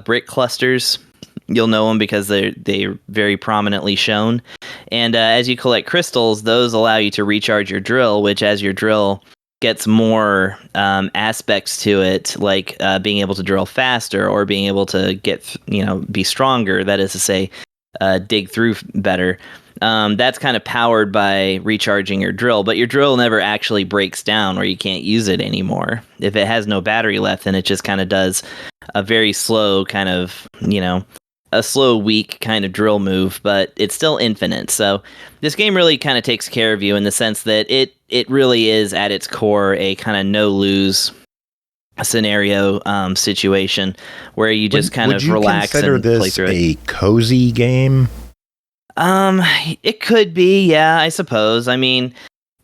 brick clusters. You'll know them because they're very prominently shown. And as you collect crystals, those allow you to recharge your drill, which as your drill gets more aspects to it, like being able to drill faster or being able to get, be stronger. That is to say, dig through better. That's kind of powered by recharging your drill, but your drill never actually breaks down where you can't use it anymore. If it has no battery left, then it just kind of does a very slow kind of, a slow, weak kind of drill move, but it's still infinite. So this game really kind of takes care of you in the sense that it really is at its core a kind of no-lose scenario situation where you just kind of relax and play through it. Would you consider this a cozy game? It could be, yeah, I suppose. I mean,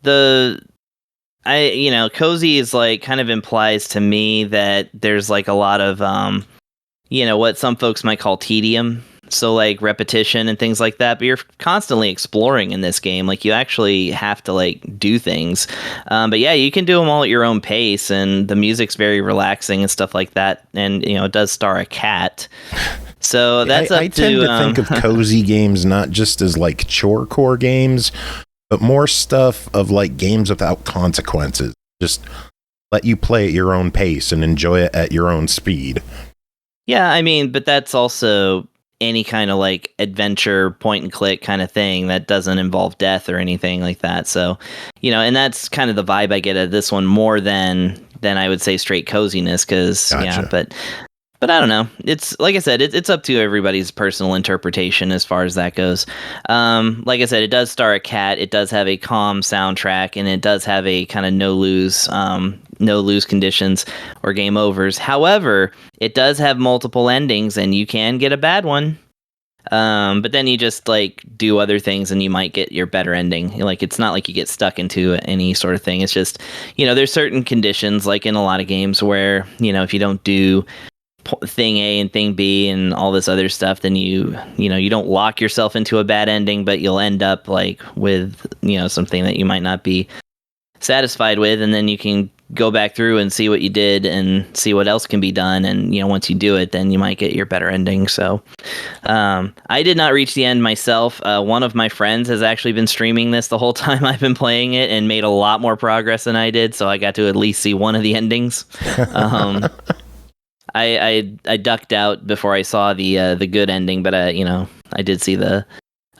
cozy is like kind of implies to me that there's like a lot of what some folks might call tedium, so like repetition and things like that, but you're constantly exploring in this game. Like you actually have to like do things, but yeah, you can do them all at your own pace, and the music's very relaxing and stuff like that, and it does star a cat, so that's I tend to think of cozy games not just as like chore core games, but more stuff of like games without consequences. Just let you play at your own pace and enjoy it at your own speed. Yeah, I mean, but that's also any kind of like adventure point and click kind of thing that doesn't involve death or anything like that. So, and that's kind of the vibe I get at this one more than I would say straight coziness. Cause gotcha. Yeah, but I don't know. It's like I said, it's up to everybody's personal interpretation as far as that goes. Like I said, it does star a cat. It does have a calm soundtrack, and it does have a kind of no lose conditions or game overs. However, it does have multiple endings, and you can get a bad one. But then you just like do other things, and you might get your better ending. Like it's not like you get stuck into any sort of thing. It's just there's certain conditions, like in a lot of games, where if you don't do thing A and thing B and all this other stuff, then you don't lock yourself into a bad ending, but you'll end up like with something that you might not be satisfied with, and then you can go back through and see what you did and see what else can be done, and once you do it, then you might get your better ending. So I did not reach the end myself. One of my friends has actually been streaming this the whole time I've been playing it and made a lot more progress than I did, so I got to at least see one of the endings. I ducked out before I saw the good ending, but I did see the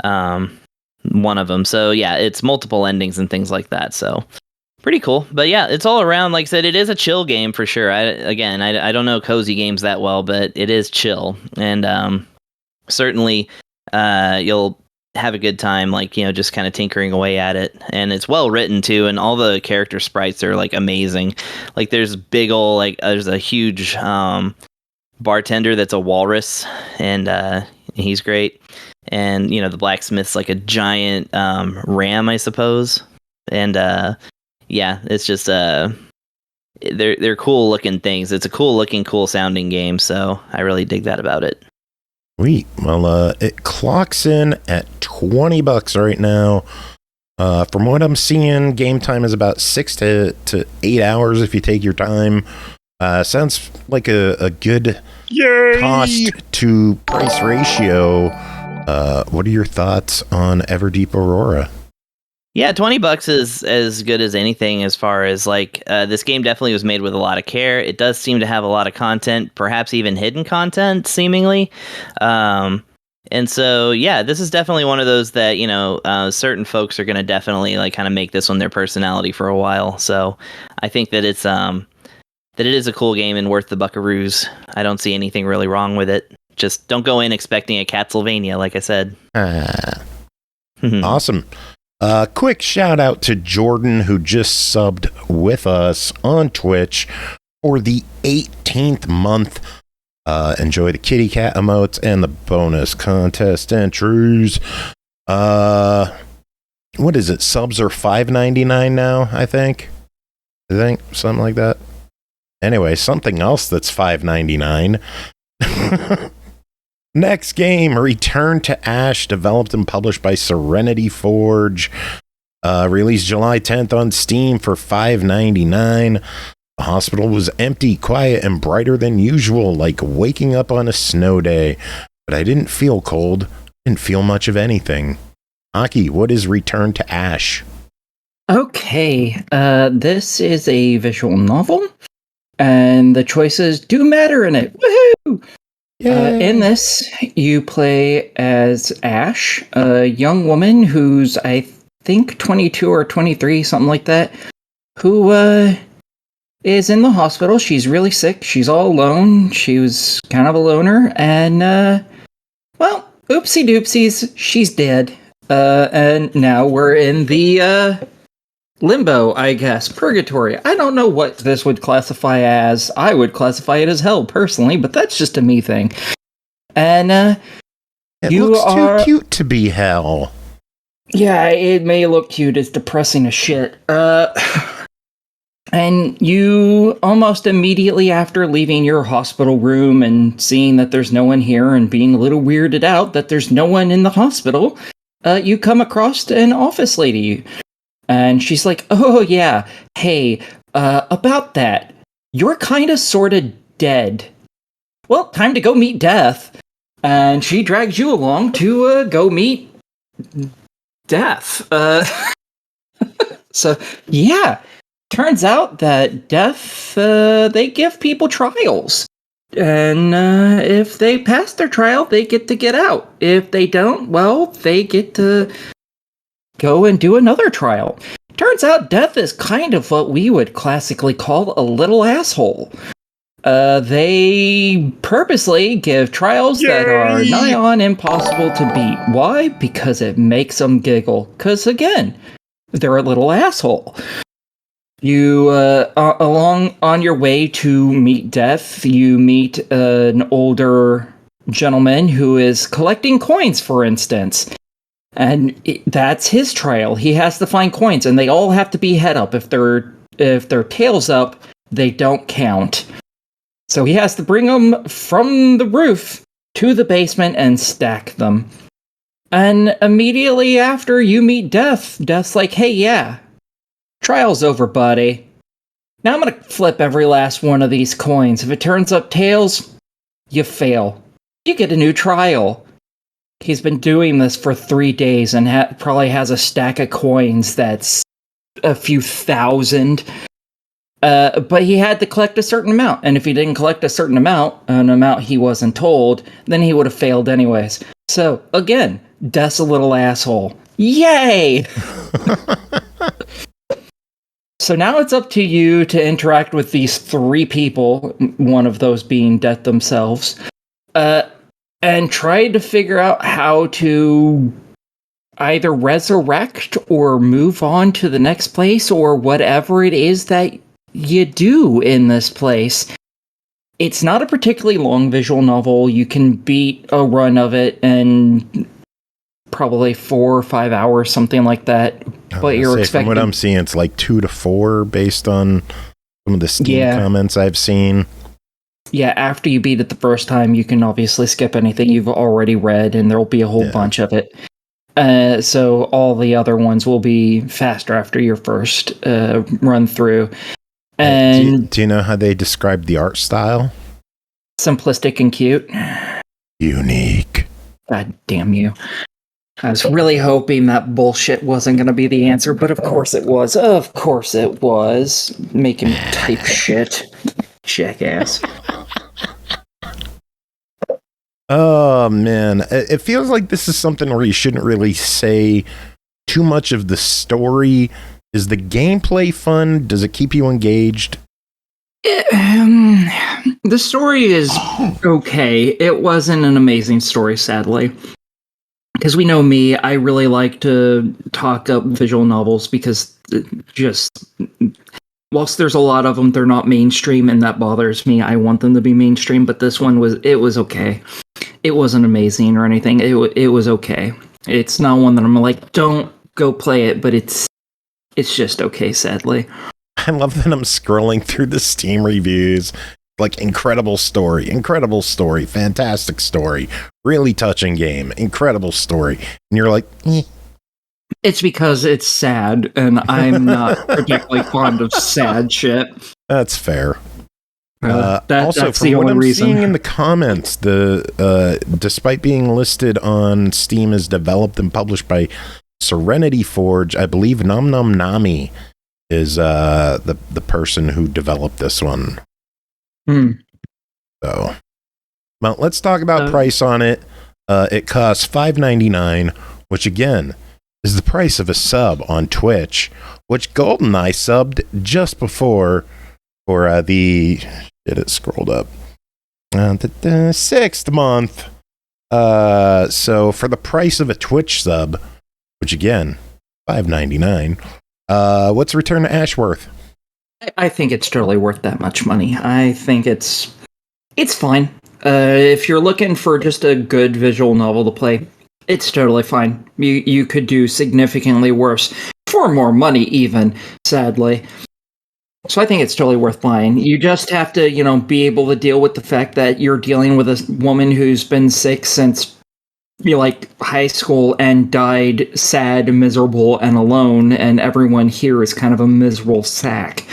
one of them. So yeah, it's multiple endings and things like that. So pretty cool. But yeah, it's all around. Like I said, it is a chill game for sure. I don't know cozy games that well, but it is chill, and certainly you'll have a good time, like just kind of tinkering away at it. And it's well written too, and all the character sprites are like amazing. Like there's big old there's a huge bartender that's a walrus, and he's great. And the blacksmith's like a giant ram, I suppose. And yeah, it's just they're cool looking things. It's a cool looking, cool sounding game, so I really dig that about it. Sweet. Well, it clocks in at $20 right now. From what I'm seeing, game time is about 6 to 8 hours if you take your time. Sounds like a good cost to price ratio. What are your thoughts on Everdeep Aurora? Yeah, $20 is as good as anything as far as like this game definitely was made with a lot of care. It does seem to have a lot of content, perhaps even hidden content, seemingly. And so, yeah, this is definitely one of those that, certain folks are going to definitely like kind of make this one their personality for a while. So I think that it is a cool game and worth the buckaroos. I don't see anything really wrong with it. Just don't go in expecting a Castlevania, like I said. Awesome. Quick shout out to Jordan, who just subbed with us on Twitch for the 18th month. Enjoy the kitty cat emotes and the bonus contest entries. What is it? Subs are $5.99 now, I think. Something like that. Anyway, something else that's $5.99. Next game, Return to Ash, developed and published by Serenity Forge. Released July 10th on Steam for $5.99. The hospital was empty, quiet, and brighter than usual, like waking up on a snow day. But I didn't feel cold. Didn't feel much of anything. Aki, what is Return to Ash? Okay, this is a visual novel, and the choices do matter in it. Woohoo! In this, you play as Ash, a young woman who's, I think, 22 or 23, something like that, who is in the hospital. She's really sick. She's all alone. She was kind of a loner, and, well, oopsie doopsies, she's dead. And now we're in the, limbo, I guess. Purgatory. I don't know what this would classify as. I would classify it as hell, personally, but that's just a me thing. And, it looks too cute to be hell. Yeah, it may look cute. It's depressing as shit. And you, almost immediately after leaving your hospital room and seeing that there's no one here and being a little weirded out that there's no one in the hospital, you come across an office lady. And she's like, oh, yeah, hey, about that. You're kind of sort of dead. Well, time to go meet death. And she drags you along to go meet death. So, yeah, turns out that death, they give people trials. And if they pass their trial, they get to get out. If they don't, well, they get to go and do another trial. Turns out death is kind of what we would classically call a little asshole. They purposely give trials that are nigh on impossible to beat. Why? Because it makes them giggle. Because, again, they're a little asshole. You, along on your way to meet death, you meet an older gentleman who is collecting coins, for instance. And that's his trial. He has to find coins, and they all have to be head up. If they're tails up, they don't count. So he has to bring them from the roof to the basement and stack them. And immediately after you meet Death, Death's like, hey, yeah, trial's over, buddy. Now I'm gonna flip every last one of these coins. If it turns up tails, you fail. You get a new trial. He's been doing this for 3 days and probably has a stack of coins that's a few thousand. But he had to collect a certain amount. And if he didn't collect a certain amount, an amount he wasn't told, then he would have failed anyways. So, again, Death's a little asshole. Yay! So now it's up to you to interact with these 3 people, one of those being Death themselves, and try to figure out how to either resurrect or move on to the next place or whatever it is that you do in this place. It's not a particularly long visual novel. You can beat a run of it in probably 4 or 5 hours, something like that. But you're expecting... From what I'm seeing, it's like 2 to 4 based on some of the Steam comments I've seen. Yeah, after you beat it the first time, you can obviously skip anything you've already read, and there'll be a whole bunch of it. So all the other ones will be faster after your first run through. And do you know how they describe the art style? Simplistic and cute. Unique. God damn you. I was really hoping that bullshit wasn't going to be the answer, but of course it was. Of course it was. Make him type shit. Jackass. Oh, man. It feels like this is something where you shouldn't really say too much of the story. Is the gameplay fun? Does it keep you engaged? The story is okay. It wasn't an amazing story, sadly. Because we know me, I really like to talk up visual novels because whilst there's a lot of them, they're not mainstream, and that bothers me. I want them to be mainstream, but this one was okay. It wasn't amazing or anything. It was okay. It's not one that I'm like, don't go play it, but it's just okay, sadly. I love that I'm scrolling through the Steam reviews. Like, incredible story, fantastic story, really touching game, incredible story. And you're like, eh. It's because it's sad, and I'm not particularly fond of sad shit. That's fair. Also, that's from what I'm seeing in the comments, despite being listed on Steam as developed and published by Serenity Forge, I believe NomnomNami is the person who developed this one. So, well, let's talk about price on it. It costs $5.99, which again is the price of a sub on Twitch, which GoldenEye subbed just before for it scrolled up the 6th month. So for the price of a Twitch sub, which again $5.99, what's Return to Ash worth? I think it's totally worth that much money. I think it's fine. If you're looking for just a good visual novel to play, it's totally fine. You could do significantly worse for more money, even, sadly. So I think it's totally worth buying. You just have to, be able to deal with the fact that you're dealing with a woman who's been sick since high school and died sad, miserable, and alone, and everyone here is kind of a miserable sack.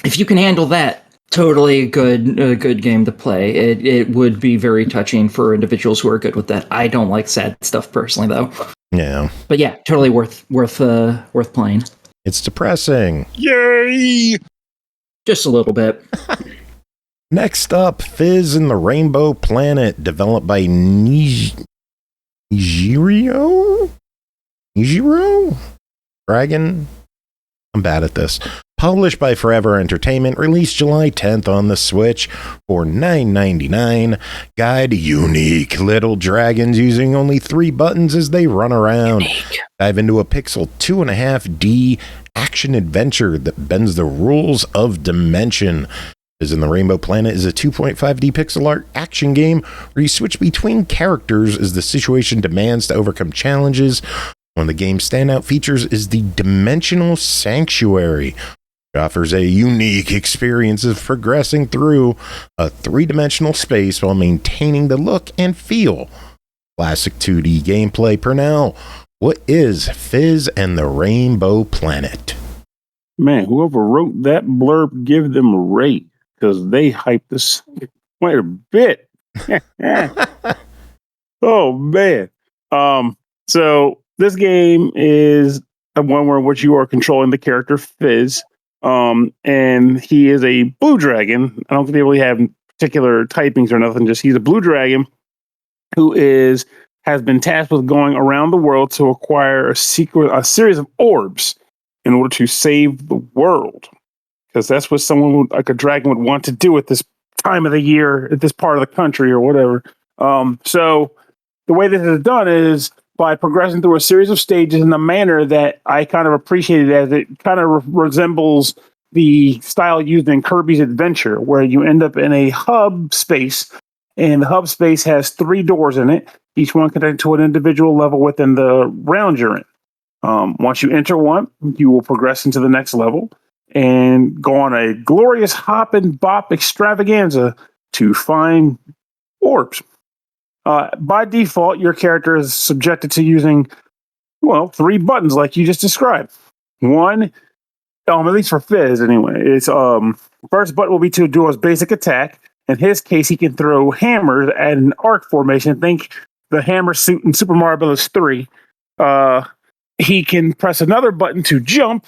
If you can handle that, totally a good game to play. It would be very touching for individuals who are good with that. I don't like sad stuff personally, though. Yeah. But yeah, totally worth playing. It's depressing. Yay! Just a little bit. Next up, Fizz and the Rainbow Planet, developed by Nijiiro? Dragon? I'm bad at this. Published by Forever Entertainment, released July 10th on the Switch for $9.99. Guide unique little dragons using only 3 buttons as they run around. Unique. Dive into a pixel 2.5D action adventure that bends the rules of dimension. Fizz in the Rainbow Planet is a 2.5D pixel art action game where you switch between characters as the situation demands to overcome challenges. One of the game's standout features is the Dimensional Sanctuary. It offers a unique experience of progressing through a 3-dimensional space while maintaining the look and feel. Classic 2D gameplay. Pernell, what is Fizz and the Rainbow Planet? Man, whoever wrote that blurb, give them a rate, because they hyped this quite a bit. Oh, man. So this game is one where which you are controlling the character Fizz. And he is a blue dragon. I don't think they really have particular typings or nothing. Just he's a blue dragon who has been tasked with going around the world to acquire a series of orbs in order to save the world. Because that's what someone like a dragon would want to do at this time of the year, at this part of the country or whatever. So the way this is done is by progressing through a series of stages in a manner that I kind of appreciated, as it kind of resembles the style used in Kirby's Adventure, where you end up in a hub space, and the hub space has 3 doors in it, each one connected to an individual level within the round you're in. Once you enter one, you will progress into the next level and go on a glorious hop and bop extravaganza to find orbs. By default, your character is subjected to using, 3 buttons like you just described. One, at least for Fizz anyway, it's first button will be to do his basic attack. In his case, he can throw hammers at an arc formation. Think the hammer suit in Super Mario Bros. 3, he can press another button to jump,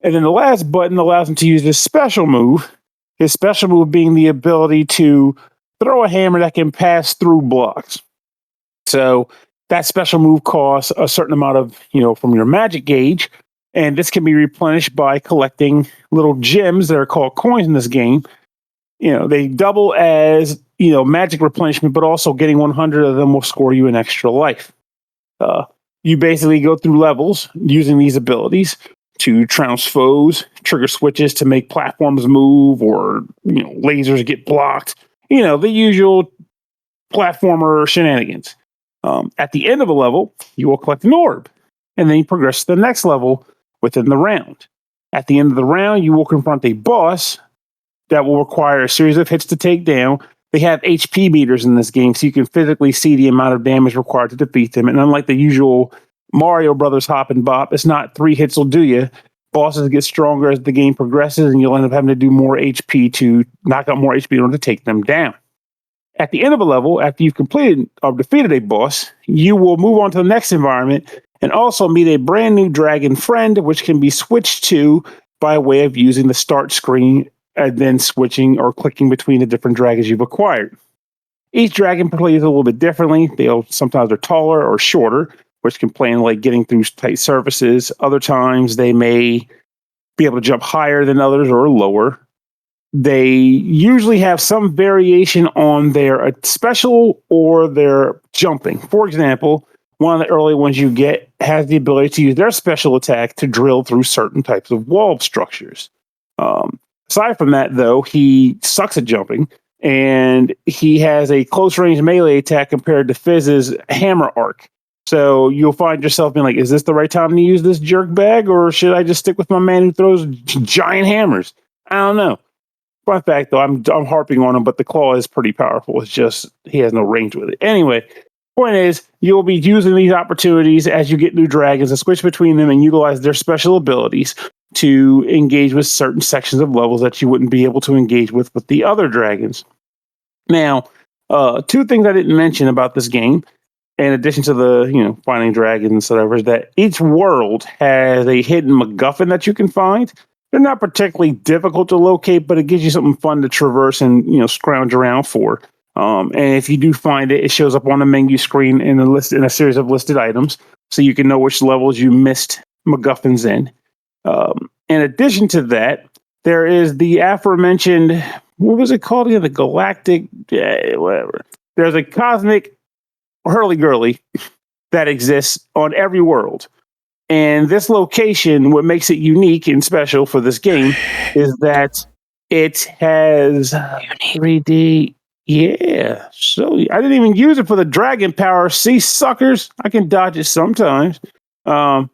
and then the last button allows him to use his special move. His special move being the ability to throw a hammer that can pass through blocks. So that special move costs a certain amount of, from your magic gauge, and this can be replenished by collecting little gems that are called coins in this game. They double as, magic replenishment, but also getting 100 of them will score you an extra life. You basically go through levels using these abilities to trounce foes, trigger switches to make platforms move, or lasers get blocked. The usual platformer shenanigans. At the end of a level, you will collect an orb, and then you progress to the next level within the round. At the end of the round, you will confront a boss that will require a series of hits to take down. They have HP meters in this game, so you can physically see the amount of damage required to defeat them. And unlike the usual Mario Brothers hop and bop, it's not 3 hits will do you. Bosses get stronger as the game progresses, and you'll end up having to do more HP to knock out more HP in order to take them down. At the end of a level, after you've completed or defeated a boss, you will move on to the next environment and also meet a brand new dragon friend, which can be switched to by way of using the start screen and then switching or clicking between the different dragons you've acquired. Each dragon plays a little bit differently. Sometimes they're taller or shorter, which can play in like getting through tight surfaces. Other times they may be able to jump higher than others or lower. They usually have some variation on their special or their jumping. For example, one of the early ones you get has the ability to use their special attack to drill through certain types of wall structures. Aside from that, though, he sucks at jumping, and he has a close-range melee attack compared to Fizz's hammer arc. So you'll find yourself being like, is this the right time to use this jerk bag, or should I just stick with my man who throws giant hammers? I don't know. Fun fact, though, I'm harping on him, but the claw is pretty powerful. It's just he has no range with it. Anyway, point is, you'll be using these opportunities as you get new dragons to switch between them and utilize their special abilities to engage with certain sections of levels that you wouldn't be able to engage with the other dragons. Now, 2 things I didn't mention about this game, in addition to the, finding dragons and whatever, is that each world has a hidden MacGuffin that you can find. They're not particularly difficult to locate, but it gives you something fun to traverse and, scrounge around for. And if you do find it, it shows up on the menu screen in a series of listed items, so you can know which levels you missed MacGuffins in. In addition to that, there is the aforementioned, what was it called again? The galactic, whatever. There's a cosmic hurly-gurly that exists on every world. And this location, what makes it unique and special for this game is that it has 3D. Yeah. So I didn't even use it for the dragon power. See, suckers, I can dodge it sometimes. But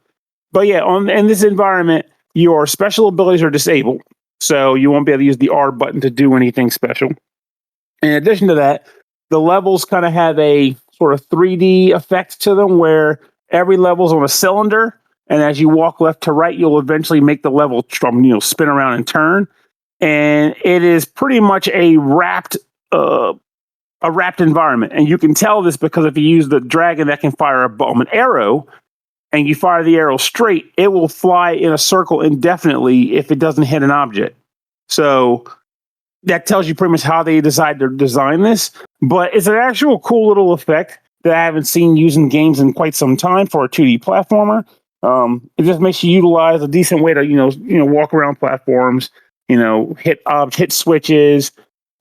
yeah, in this environment, your special abilities are disabled. So you won't be able to use the R button to do anything special. In addition to that, the levels kind of have a sort of 3D effect to them where every level's on a cylinder. And as you walk left to right, you'll eventually make the level spin around and turn. And it is pretty much a wrapped environment. And you can tell this because if you use the dragon that can fire an arrow, and you fire the arrow straight, it will fly in a circle indefinitely if it doesn't hit an object. So that tells you pretty much how they decide to design this. But it's an actual cool little effect that I haven't seen used in games in quite some time for a 2D platformer. It just makes you utilize a decent way to walk around platforms, hit switches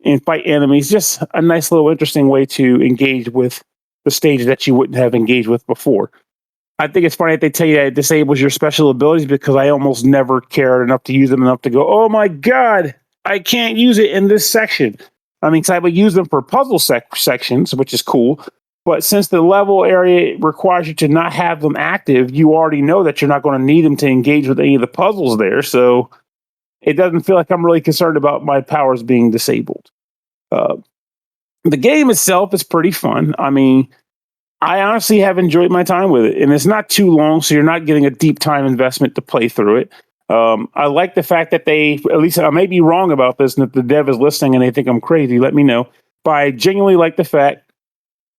and fight enemies. Just a nice little interesting way to engage with the stages that you wouldn't have engaged with before. I think it's funny that they tell you that it disables your special abilities, because I almost never cared enough to use them enough to go, oh my God, I can't use it in this section. I mean, I would use them for puzzle sections, which is cool. But since the level area requires you to not have them active, you already know that you're not going to need them to engage with any of the puzzles there. So it doesn't feel like I'm really concerned about my powers being disabled. The game itself is pretty fun. I mean, I honestly have enjoyed my time with it, and it's not too long, so you're not getting a deep time investment to play through it. I like the fact that at least I may be wrong about this, and if the dev is listening and they think I'm crazy, let me know. But I genuinely like the fact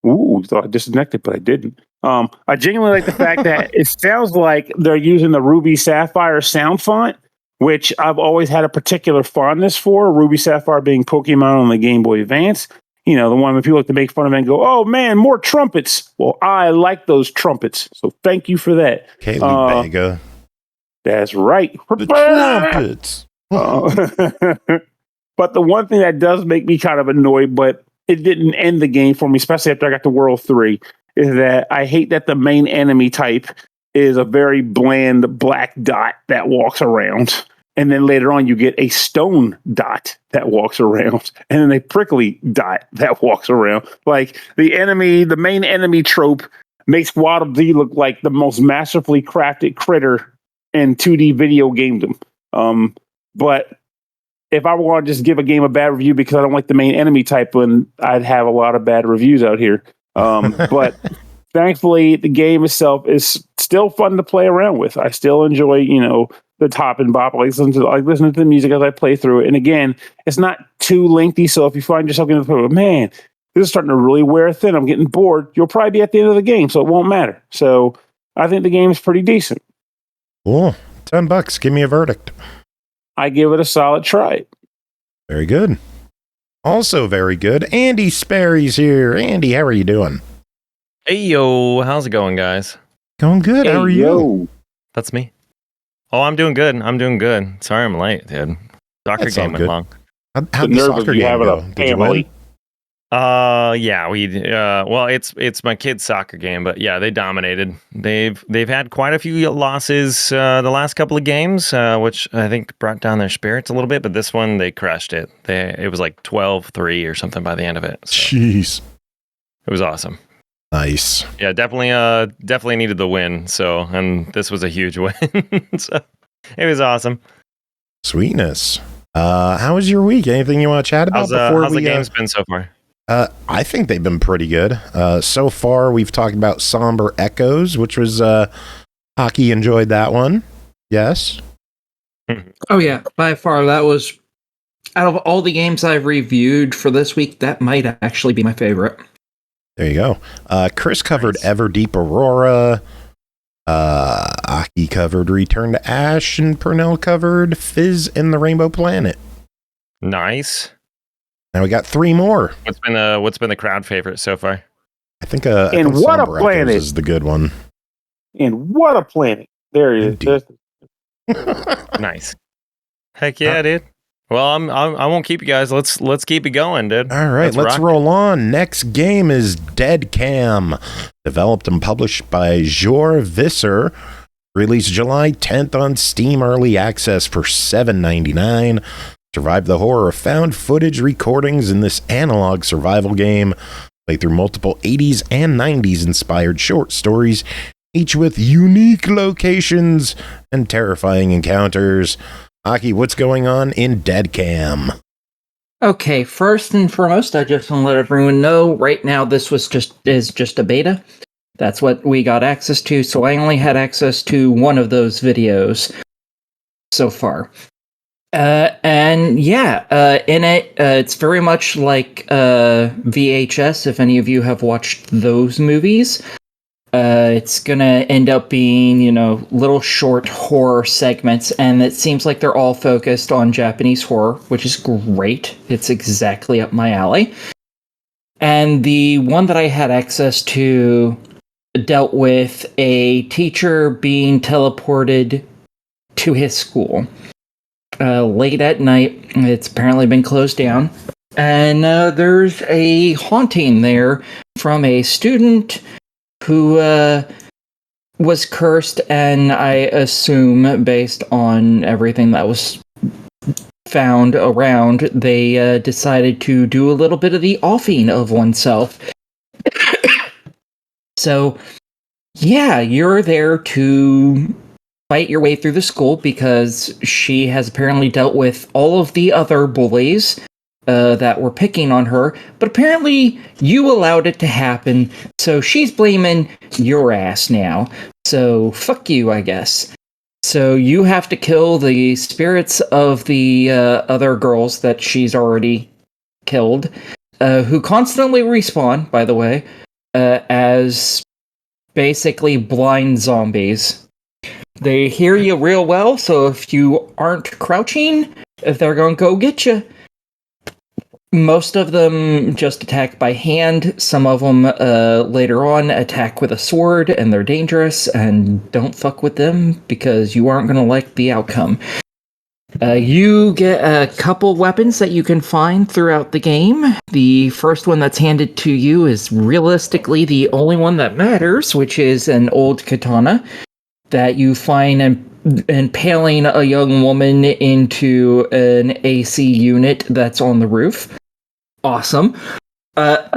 Ooh, thought I disconnected, but I didn't. I genuinely like the fact that it sounds like they're using the Ruby Sapphire sound font, which I've always had a particular fondness for. Ruby Sapphire being Pokemon on the Game Boy Advance. You know, the one when people like to make fun of it and go, "Oh man, more trumpets." Well, I like those trumpets, so thank you for that. Kaylee Vega. That's right. The trumpets. But the one thing that does make me kind of annoyed, but it didn't end the game for me, especially after I got to World 3, is that I hate that the main enemy type is a very bland black dot that walks around. And then later on, you get a stone dot that walks around, and then a prickly dot that walks around. Like the main enemy trope makes Waddle Dee look like the most masterfully crafted critter in 2D video gamedom. But if I want to just give a game a bad review because I don't like the main enemy type, then I'd have a lot of bad reviews out here. But thankfully, the game itself is still fun to play around with. I still enjoy, the top and bop. I listen to the music as I play through it. And again, it's not too lengthy. So if you find yourself getting to the point, man, this is starting to really wear thin, I'm getting bored, you'll probably be at the end of the game, so it won't matter. So I think the game is pretty decent. Cool. $10. Give me a verdict. I give it a solid try. Very good. Also very good. Andy Sperry's here. Andy, how are you doing? Hey, yo. How's it going, guys? Going good. How are you? That's me. Oh, I'm doing good. Sorry I'm late, dude. Soccer game went long. How'd the soccer game go? Did you win? Yeah, well, it's my kid's soccer game, but yeah, they dominated. They've had quite a few losses the last couple of games, which I think brought down their spirits a little bit, but this one they crushed it. It was like 12-3 or something by the end of it. So Jeez. It was awesome. Nice. Yeah, definitely needed the win, and this was a huge win. So it was awesome. Sweetness. How was your week? Anything you want to chat about how's the game's been so far? I think they've been pretty good. So far, we've talked about Somber Echoes, which was Hockey enjoyed that one. Yes. Oh yeah, by far that was out of all the games I've reviewed for this week, that might actually be my favorite. There you go. Chris covered Everdeep Aurora. Aki covered Return to Ash, and Pernell covered Fizz and the Rainbow Planet. Nice. Now we got 3 more. What's been the crowd favorite so far? I think What a Planet is the good one. And What a Planet. There he is. Nice. Heck yeah, dude. Well, I won't keep you guys. Let's keep it going, dude. All right, let's roll on. Next game is DEADCAM, developed and published by Joure Visser. Released July 10th on Steam Early Access for $7.99. Survive the horror of found footage recordings in this analog survival game. Play through multiple 80s and 90s inspired short stories, each with unique locations and terrifying encounters. Aki, what's going on in DEADCAM? Okay, first and foremost, I just want to let everyone know right now this is just a beta. That's what we got access to, so I only had access to one of those videos so far. In it, it's very much like VHS, if any of you have watched those movies. It's gonna end up being, little short horror segments, and it seems like they're all focused on Japanese horror, which is great. It's exactly up my alley. And the one that I had access to dealt with a teacher being teleported to his school. Late at night, it's apparently been closed down, and there's a haunting there from a student who was cursed, and I assume, based on everything that was found around, they decided to do a little bit of the offing of oneself. So, yeah, you're there to fight your way through the school because she has apparently dealt with all of the other bullies that were picking on her, but apparently you allowed it to happen, so she's blaming your ass now. So fuck you, I guess. So you have to kill the spirits of the other girls that she's already killed, who constantly respawn, by the way. as basically blind zombies. They hear you real well, so if you aren't crouching, if they're going to go get you. Most of them just attack by hand. Some of them later on attack with a sword, and they're dangerous, and don't fuck with them because you aren't going to like the outcome. You get a couple weapons that you can find throughout the game. The first one that's handed to you is realistically the only one that matters, which is an old katana that you find impaling a young woman into an AC unit that's on the roof. Awesome. And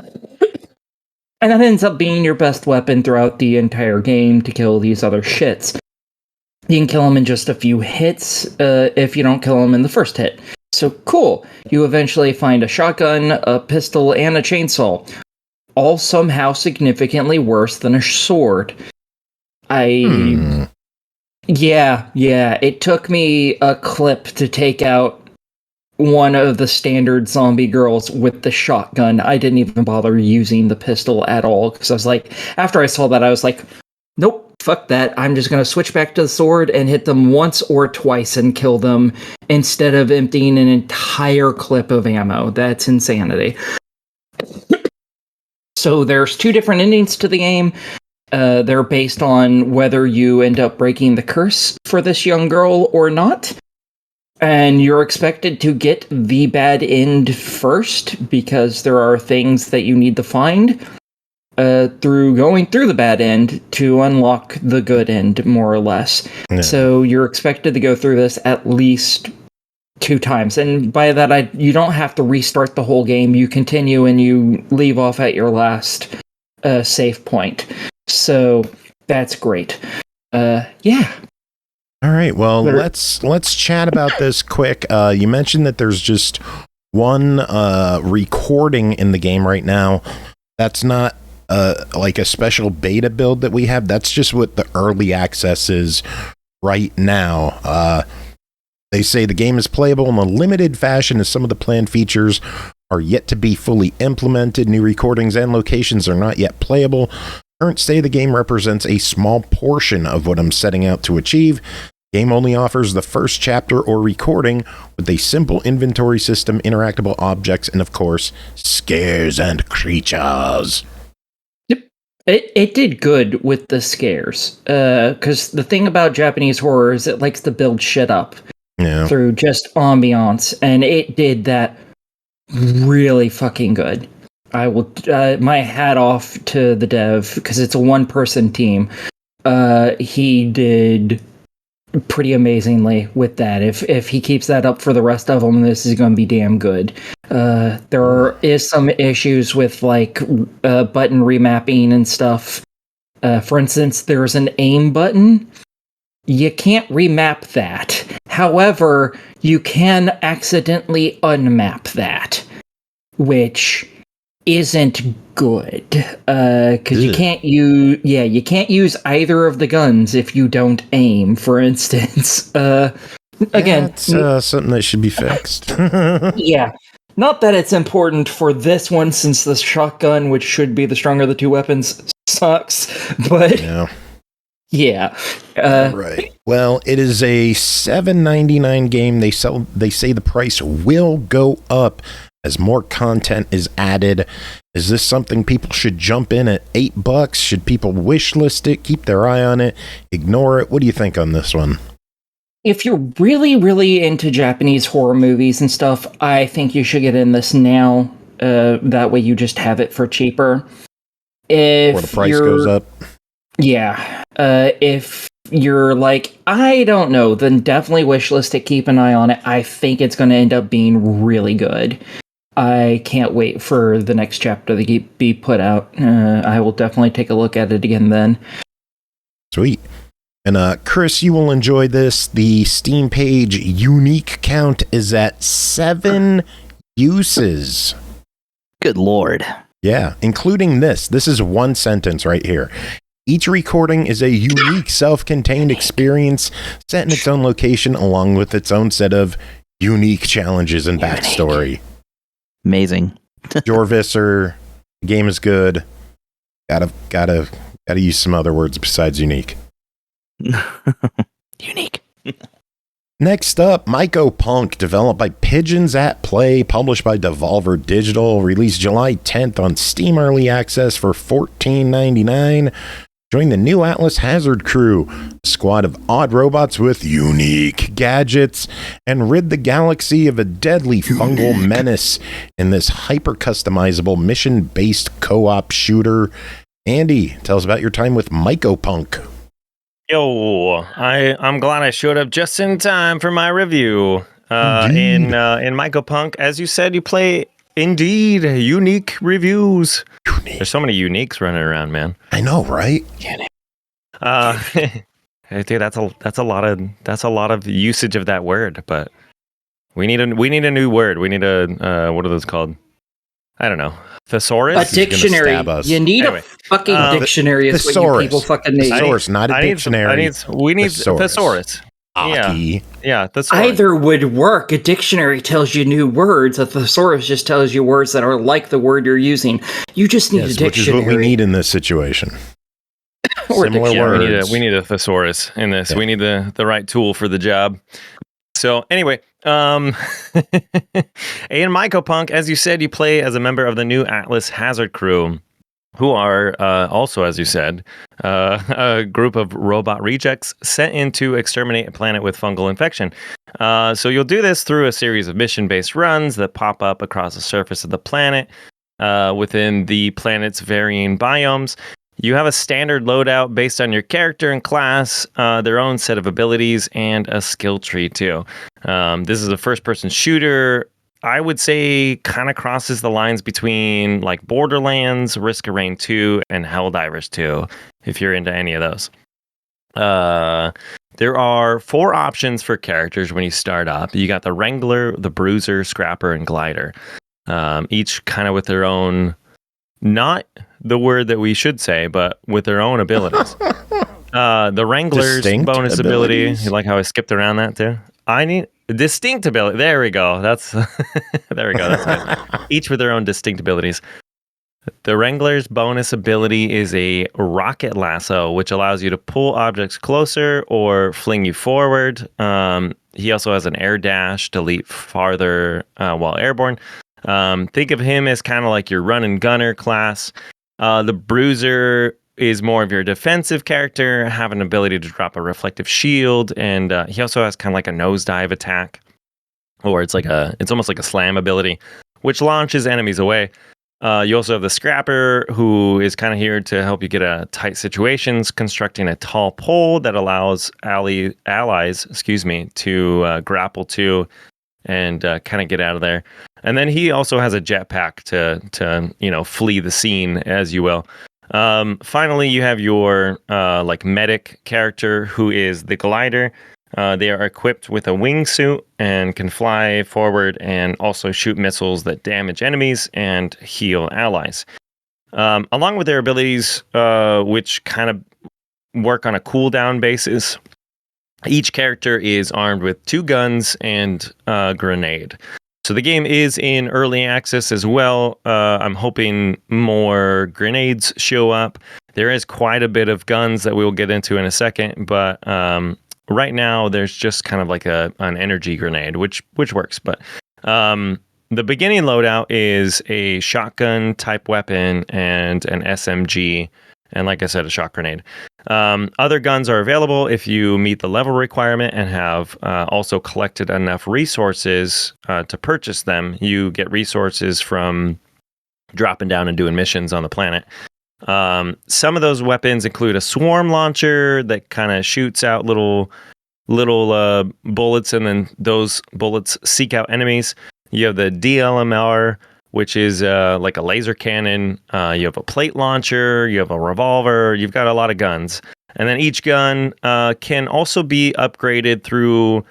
that ends up being your best weapon throughout the entire game to kill these other shits. You can kill them in just a few hits if you don't kill them in the first hit. So cool. You eventually find a shotgun, a pistol, and a chainsaw. All somehow significantly worse than a sword. Yeah, it took me a clip to take out one of the standard zombie girls with the shotgun. I didn't even bother using the pistol at all, because I was like, after I saw that, I was like, nope, fuck that. I'm just going to switch back to the sword and hit them once or twice and kill them instead of emptying an entire clip of ammo. That's insanity. So there's two different endings to the game. They're based on whether you end up breaking the curse for this young girl or not. And you're expected to get the bad end first, because there are things that you need to find through going through the bad end to unlock the good end, more or less. Yeah. So you're expected to go through this at least 2 times. And by that, you don't have to restart the whole game. You continue and you leave off at your last save point. So that's great. Yeah. All right. Well, let's chat about this quick. You mentioned that there's just one recording in the game right now. That's not like a special beta build that we have. That's just what the early access is right now. They say the game is playable in a limited fashion as some of the planned features are yet to be fully implemented. New recordings and locations are not yet playable. Current state of the game represents a small portion of what I'm setting out to achieve. Game only offers the first chapter or recording with a simple inventory system, interactable objects, and of course, scares and creatures. Yep. It did good with the scares. Because the thing about Japanese horror is it likes to build shit up through just ambiance, and it did that really fucking good. I will my hat off to the dev, because it's a one-person team. He did pretty amazingly with that. If he keeps that up for the rest of them, this is going to be damn good. There is some issues with like button remapping and stuff. For instance, there's an aim button. You can't remap that. However, you can accidentally unmap that, which isn't good, because you can't use either of the guns if you don't aim, for instance. Again, it's something that should be fixed. Yeah, not that it's important for this one, since the shotgun, which should be the stronger of the two weapons, sucks, but yeah. Right. Well, it is a $7.99 game. They say the price will go up as more content is added. Is this something people should jump in at $8? Should people wish list it, keep their eye on it, ignore it? What do you think on this one? If you're really, really into Japanese horror movies and stuff, I think you should get in this now. That way you just have it for cheaper. If Or the price goes up. Yeah. If you're like, I don't know, then definitely wishlist it, keep an eye on it. I think it's going to end up being really good. I can't wait for the next chapter to be put out. I will definitely take a look at it again then. Sweet. And Chris, you will enjoy this. The Steam page unique count is at 7 uses. Good lord. Yeah, including this. This is one sentence right here. Each recording is a unique self-contained experience set in its own location along with its own set of unique challenges and backstory. Amazing. Joure, Visser, the game is good. Gotta use some other words besides unique. Unique. Next up, Mycopunk, developed by Pigeons at Play, published by Devolver Digital, released July 10th on Steam Early Access for $14.99. Join the new Atlas Hazard crew, a squad of odd robots with unique gadgets, and rid the galaxy of a deadly fungal menace in this hyper-customizable mission-based co-op shooter. Andy, tell us about your time with Mycopunk. Yo, I'm glad I showed up just in time for my review. In Mycopunk, as you said, you play indeed unique reviews. There's so many uniques running around, man. I know, right? Dude, that's a lot of usage of that word. But we need a new word. We need a what are those called? I don't know. Thesaurus? A dictionary. You need a fucking dictionary. Is what you people fucking need. Thesaurus, not a dictionary. We need thesaurus. Yeah, thesaurus. Either would work. A dictionary tells you new words. A thesaurus just tells you words that are like the word you're using. You just need a dictionary. Which is what we need in this situation. Similar words. We need a thesaurus in this. Yeah. We need the right tool for the job. So anyway, in Mycopunk, as you said, you play as a member of the new Atlas Hazard crew, who are also, as you said, a group of robot rejects sent in to exterminate a planet with fungal infection. So you'll do this through a series of mission-based runs that pop up across the surface of the planet within the planet's varying biomes. You have a standard loadout based on your character and class, their own set of abilities, and a skill tree, too. This is a first-person shooter. I would say kind of crosses the lines between like Borderlands, Risk of Rain 2, and Helldivers 2, if you're into any of those. There are 4 options for characters when you start up. You got the Wrangler, the Bruiser, Scrapper, and Glider. Each kind of with their own, not the word that we should say, but with their own abilities. The Wrangler's Distinct bonus abilities? ability. You like how I skipped around that too? I need distinct ability. There we go. That's there we go. That's good. Each with their own distinct abilities. The Wrangler's bonus ability is a rocket lasso, which allows you to pull objects closer or fling you forward. He also has an air dash to leap farther while airborne. Think of him as kind of like your run and gunner class. The Bruiser is more of your defensive character, have an ability to drop a reflective shield, and he also has kind of like a nosedive attack, or it's almost like a slam ability, which launches enemies away. You also have the Scrapper, who is kind of here to help you get out of tight situations, constructing a tall pole that allows allies, to grapple to and kind of get out of there. And then he also has a jetpack to flee the scene, as you will. Finally, you have your medic character, who is the Glider. They are equipped with a wingsuit and can fly forward and also shoot missiles that damage enemies and heal allies. Along with their abilities, which kind of work on a cooldown basis, each character is armed with 2 guns and a grenade. So the game is in early access as well. I'm hoping more grenades show up. There is quite a bit of guns that we'll get into in a second, but right now there's just kind of like an energy grenade, which works. But the beginning loadout is a shotgun type weapon and an SMG, and like I said, a shock grenade. Other guns are available if you meet the level requirement and have also collected enough resources to purchase them. You get resources from dropping down and doing missions on the planet. Some of those weapons include a swarm launcher that kind of shoots out little bullets, and then those bullets seek out enemies. You have the DLMR, which is like a laser cannon. You have a plate launcher, you have a revolver, you've got a lot of guns. And then each gun can also be upgraded through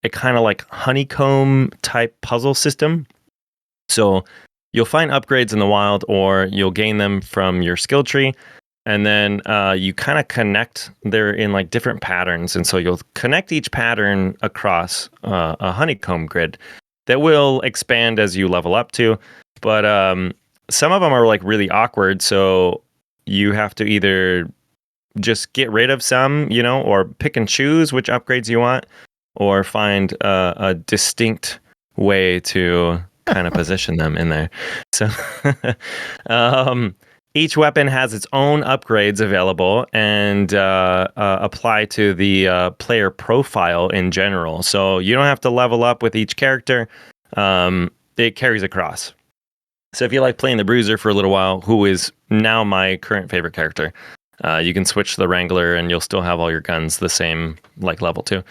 a kind of like honeycomb type puzzle system. So you'll find upgrades in the wild, or you'll gain them from your skill tree. And then you kind of connect, they're in like different patterns. And so you'll connect each pattern across a honeycomb grid that will expand as you level up to. But some of them are like really awkward. So you have to either just get rid of some, or pick and choose which upgrades you want, or find a distinct way to kind of position them in there. So each weapon has its own upgrades available and apply to the player profile in general. So you don't have to level up with each character. It carries across. So if you like playing the Bruiser for a little while, who is now my current favorite character, you can switch to the Wrangler and you'll still have all your guns the same level too.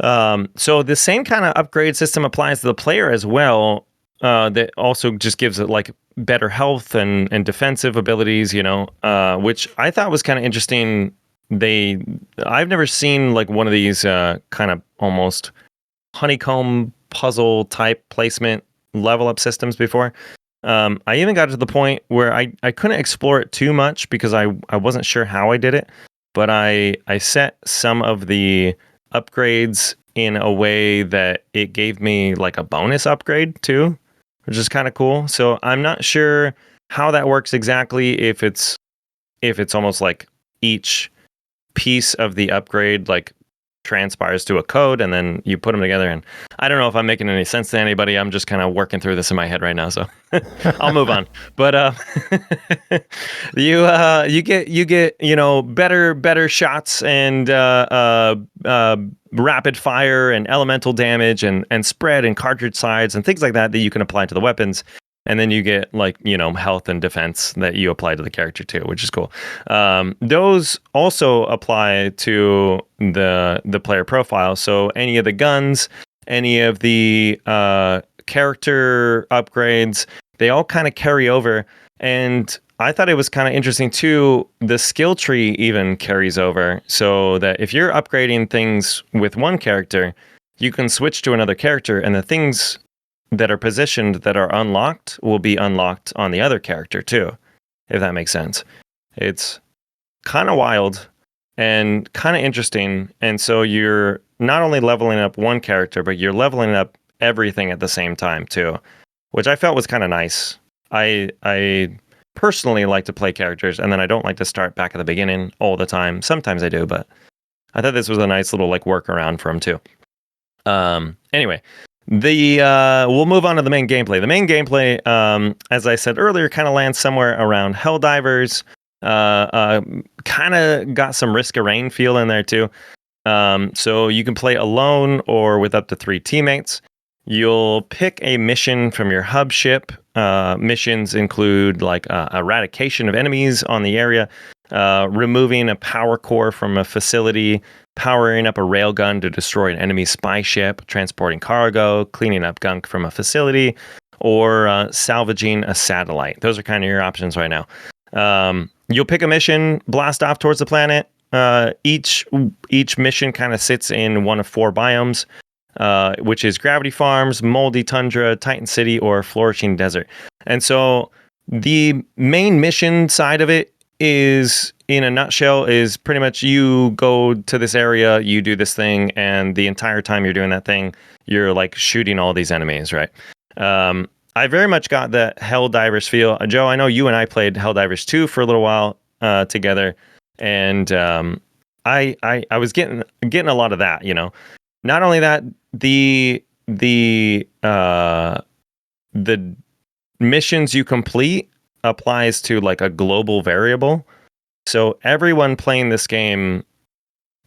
So the same kind of upgrade system applies to the player as well. That also just gives it better health and defensive abilities, which I thought was kind of interesting. I've never seen one of these kind of almost honeycomb puzzle type placement level up systems before. I even got to the point where I couldn't explore it too much because I wasn't sure how I did it, but I set some of the upgrades in a way that it gave me a bonus upgrade too, which is kind of cool. So I'm not sure how that works exactly, if it's almost like each piece of the upgrade transpires to a code and then you put them together. And I don't know if I'm making any sense to anybody. I'm just kind of working through this in my head right now, so I'll move on. But you get better shots and rapid fire and elemental damage and spread and cartridge size and things like that you can apply to the weapons. And then you get health and defense that you apply to the character too, which is cool. Those also apply to the player profile. So any of the guns, any of the character upgrades, they all kind of carry over. And I thought it was kind of interesting too. The skill tree even carries over, so that if you're upgrading things with one character, you can switch to another character, and the things that are positioned that are unlocked will be unlocked on the other character too, if that makes sense. It's kind of wild and kind of interesting. And so you're not only leveling up one character, but you're leveling up everything at the same time too, which I felt was kind of nice. I personally like to play characters, and then I don't like to start back at the beginning all the time. Sometimes I do, but I thought this was a nice little workaround for them too. Anyway, we'll move on to the main gameplay. The main gameplay, as I said earlier, kind of lands somewhere around Helldivers. Kind of got some Risk of Rain feel in there too. So you can play alone or with up to 3 teammates. You'll pick a mission from your hub ship. Missions include eradication of enemies on the area, removing a power core from a facility, powering up a railgun to destroy an enemy spy ship, transporting cargo, cleaning up gunk from a facility, or salvaging a satellite. Those are kind of your options right now. You'll pick a mission, blast off towards the planet. Each mission kind of sits in one of 4 biomes, which is Gravity Farms, Moldy Tundra, Titan City, or Flourishing Desert. And so the main mission side of it is, in a nutshell, is pretty much you go to this area, you do this thing, and the entire time you're doing that thing, you're shooting all these enemies, right? I very much got the Helldivers feel. Joe, I know you and I played Helldivers 2 for a little while together, and I was getting a lot of that, Not only that, the missions you complete applies to a global variable. So everyone playing this game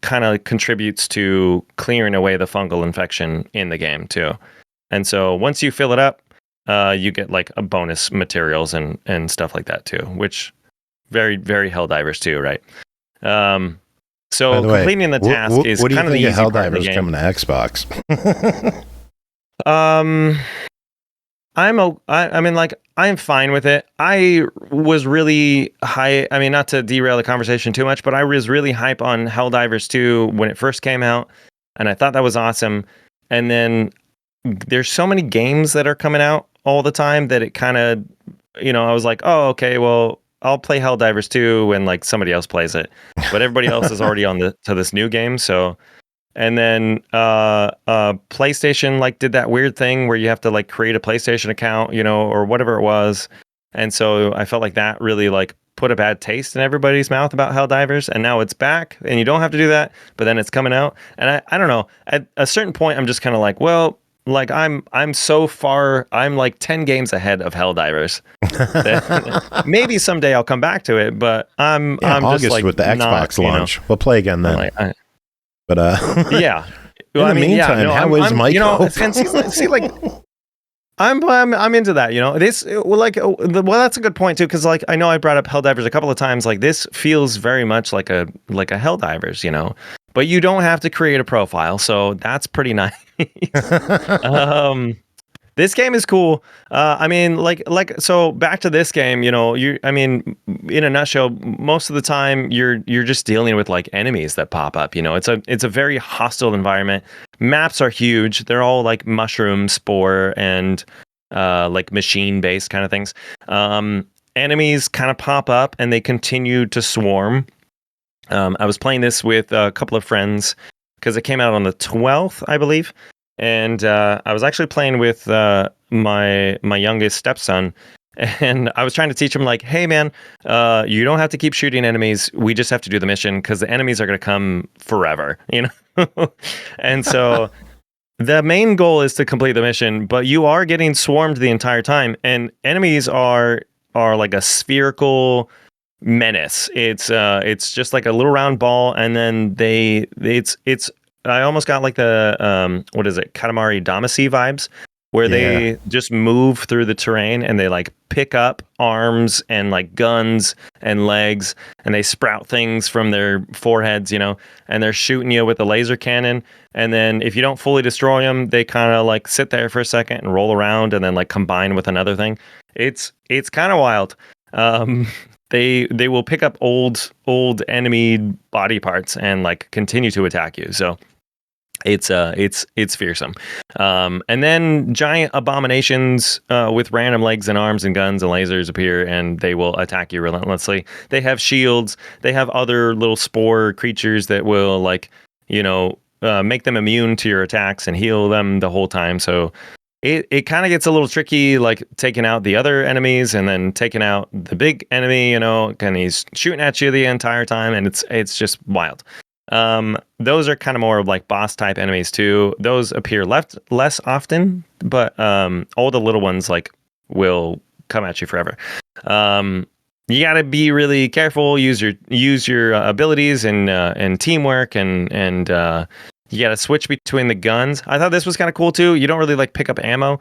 kind of contributes to clearing away the fungal infection in the game too. And so once you fill it up, you get a bonus materials and stuff like that too, which very, very Helldivers too, right? So completing the task is kind of the easy part of the game. Coming to Xbox? I'm fine with it. I was really high. I mean, not to derail the conversation too much, but I was really hype on Helldivers 2 when it first came out, and I thought that was awesome. And then there's so many games that are coming out all the time that it kind of, I was like, oh, okay, well, I'll play Helldivers 2 when somebody else plays it, but everybody else is already on to this new game. So, and then PlayStation did that weird thing where you have to create a PlayStation account, or whatever it was. And so I felt like that really put a bad taste in everybody's mouth about Helldivers, and now it's back, and you don't have to do that, but then it's coming out, and I don't know. At a certain point, I'm just kind of like, well, like I'm so far, I'm like 10 games ahead of Helldivers. Maybe someday I'll come back to it, but I'm August just like with the Xbox launch. We'll play again then. But yeah. Well, in the meantime, how is Mike? And see, like. I'm into that, this that's a good point too, because like I know I brought up Helldivers a couple of times. Like this feels very much like a Helldivers, but you don't have to create a profile, so that's pretty nice. This game is cool. So back to this game, in a nutshell, most of the time you're just dealing with like enemies that pop up. It's a very hostile environment. Maps are huge. They're all like mushroom, spore, and like machine based kind of things. Enemies kind of pop up and they continue to swarm. I was playing this with a couple of friends because it came out on the 12th, I believe. And I was actually playing with my youngest stepson, and I was trying to teach him like, hey man, you don't have to keep shooting enemies. We just have to do the mission because the enemies are going to come forever, And so the main goal is to complete the mission, but you are getting swarmed the entire time, and enemies are like a spherical menace. It's just like a little round ball, and then it's I almost got like the Katamari Damacy vibes, where they just move through the terrain and they like pick up arms and like guns and legs, and they sprout things from their foreheads, and they're shooting you with a laser cannon. And then if you don't fully destroy them, they kind of like sit there for a second and roll around and then like combine with another thing. It's kind of wild. They will pick up old enemy body parts and like continue to attack you. So it's fearsome. And then giant abominations with random legs and arms and guns and lasers appear, and they will attack you relentlessly. They have shields. They have other little spore creatures that will like make them immune to your attacks and heal them the whole time. So it kind of gets a little tricky, like taking out the other enemies and then taking out the big enemy, and he's shooting at you the entire time, and it's just wild. Those are kind of more of like boss type enemies too. Those appear less often, but all the little ones like will come at you forever. You got to be really careful. Use your abilities and teamwork, and you got to switch between the guns. I thought this was kind of cool too. You don't really like pick up ammo.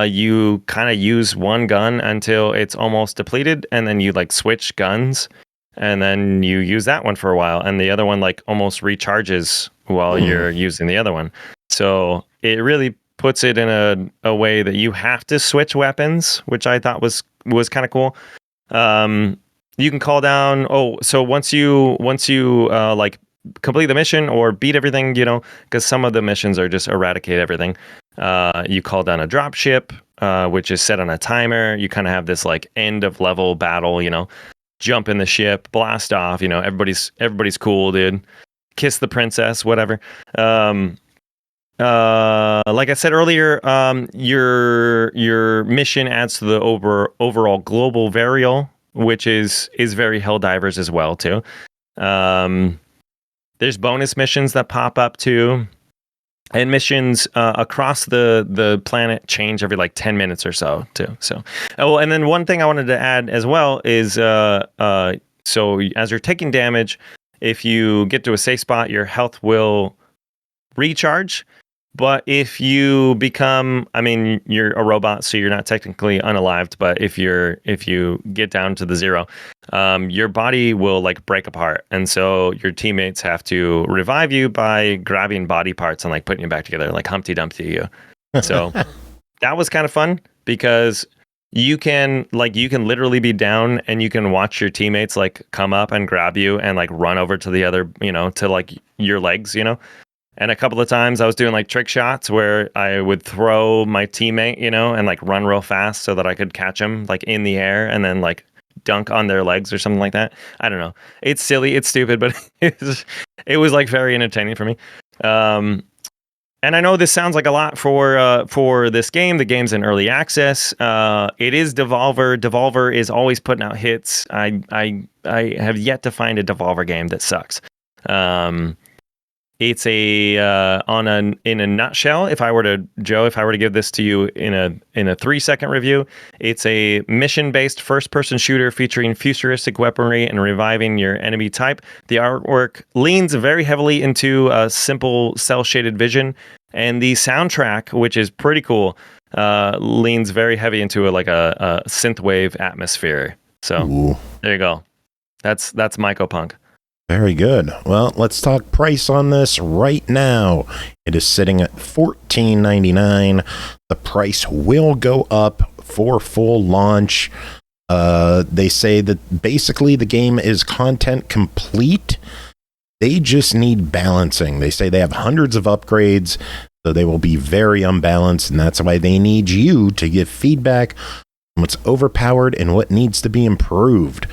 You kind of use one gun until it's almost depleted, and then you like switch guns. And then you use that one for a while, and the other one like almost recharges while you're using the other one. So it really puts it in a way that you have to switch weapons, which I thought was kind of cool. You can call down. So once you like complete the mission or beat everything, because some of the missions are just eradicate everything. You call down a drop ship, which is set on a timer. You kind of have this like end of level battle, jump in the ship, blast off, everybody's cool, dude. Kiss the princess, whatever. Like I said earlier, your mission adds to the overall global varial, which is very Helldivers as well too. There's bonus missions that pop up too. And missions across the planet change every like 10 minutes or so too. So, and then one thing I wanted to add as well is so as you're taking damage, if you get to a safe spot, your health will recharge. But if you become, you're a robot, so you're not technically unalived. But if you get down to the zero, your body will like break apart, and so your teammates have to revive you by grabbing body parts and like putting you back together, like Humpty Dumpty you. So that was kind of fun because you can literally be down and you can watch your teammates like come up and grab you and like run over to the other, to like your legs, And a couple of times I was doing like trick shots where I would throw my teammate, and like run real fast so that I could catch him like in the air and then like dunk on their legs or something like that. I don't know. It's silly. It's stupid, but it was like very entertaining for me. And I know this sounds like a lot for this game. The game's in early access. It is Devolver. Devolver is always putting out hits. I have yet to find a Devolver game that sucks. It's in a nutshell. If I were to give this to you in a 3-second review, it's a mission-based first-person shooter featuring futuristic weaponry and reviving your enemy type. The artwork leans very heavily into a simple cel-shaded vision, and the soundtrack, which is pretty cool, leans very heavy into a synthwave atmosphere. So Ooh. There you go. That's Mycopunk. Very good. Well, let's talk price on this right now. It is sitting at $14.99. The price will go up for full launch. They say that basically the game is content complete. They just need balancing. They say they have hundreds of upgrades, so they will be very unbalanced, and that's why they need you to give feedback on what's overpowered and what needs to be improved.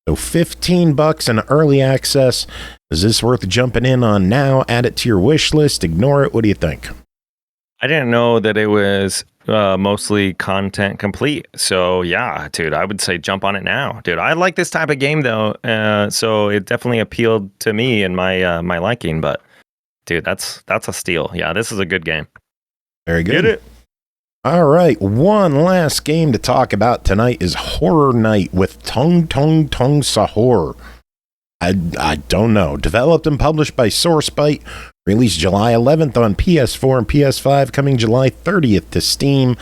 So $15 in early access. Is this worth jumping in on now? Add it to your wish list. Ignore it. What do you think? I didn't know that it was mostly content complete. So yeah, dude, I would say jump on it now, dude. I like this type of game though, so it definitely appealed to me and my liking. But dude, that's a steal. Yeah, this is a good game. Very good. Get it? All right, one last game to talk about tonight is Horror Night with Tung Sahur. I don't know. Developed and published by Byte. Released July 11th on PS4 and PS5, coming July 30th to Steam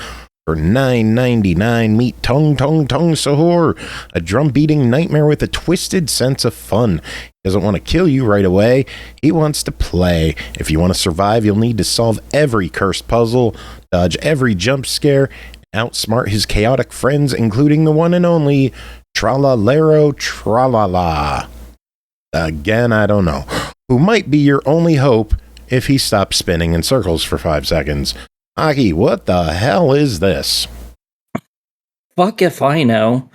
for $9.99. Meet Tung Sahur, a drum-beating nightmare with a twisted sense of fun. He doesn't want to kill you right away. He wants to play. If you want to survive, you'll need to solve every cursed puzzle, dodge every jump scare, and outsmart his chaotic friends, including the one and only Tralalero Tralala. Again, I don't know. Who might be your only hope if he stops spinning in circles for 5 seconds. Aki, what the hell is this? Fuck if I know.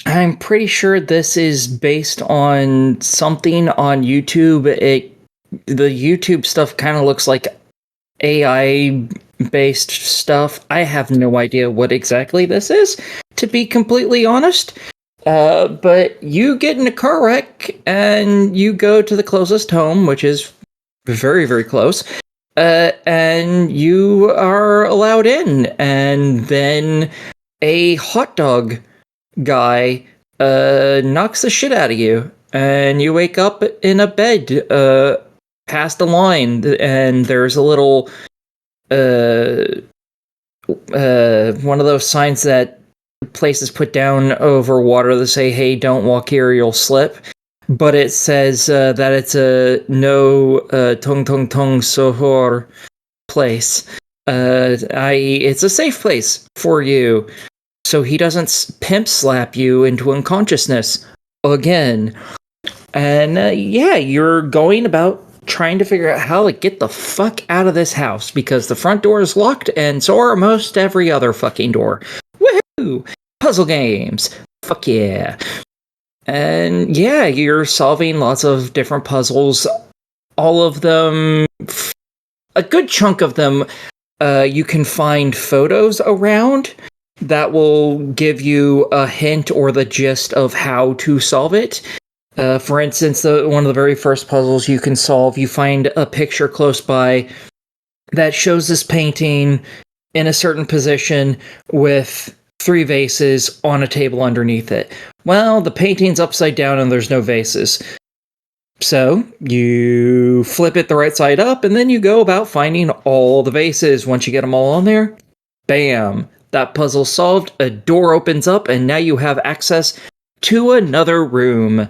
I'm pretty sure this is based on something on YouTube. The YouTube stuff kind of looks like AI-based stuff. I have no idea what exactly this is, to be completely honest. But you get in a car wreck and you go to the closest home, which is very, very close, and you are allowed in. And then a hot dog guy knocks the shit out of you, and you wake up in a bed past a line, and there's a little one of those signs that places put down over water that say, hey, don't walk here, you'll slip. But it says that it's a no Tung Sahur place. It's a safe place for you, so he doesn't pimp slap you into unconsciousness again. And yeah, you're going about trying to figure out how to get the fuck out of this house, because the front door is locked, and so are most every other fucking door. Woohoo! Puzzle games! Fuck yeah! And yeah, you're solving lots of different puzzles. All of them, a good chunk of them, you can find photos around that will give you a hint or the gist of how to solve it. For instance, one of the very first puzzles you can solve, you find a picture close by that shows this painting in a certain position with 3 vases on a table underneath it. Well, the painting's upside down and there's no vases. So you flip it the right side up, and then you go about finding all the vases. Once you get them all on there, bam, that puzzle's solved, a door opens up, and now you have access to another room.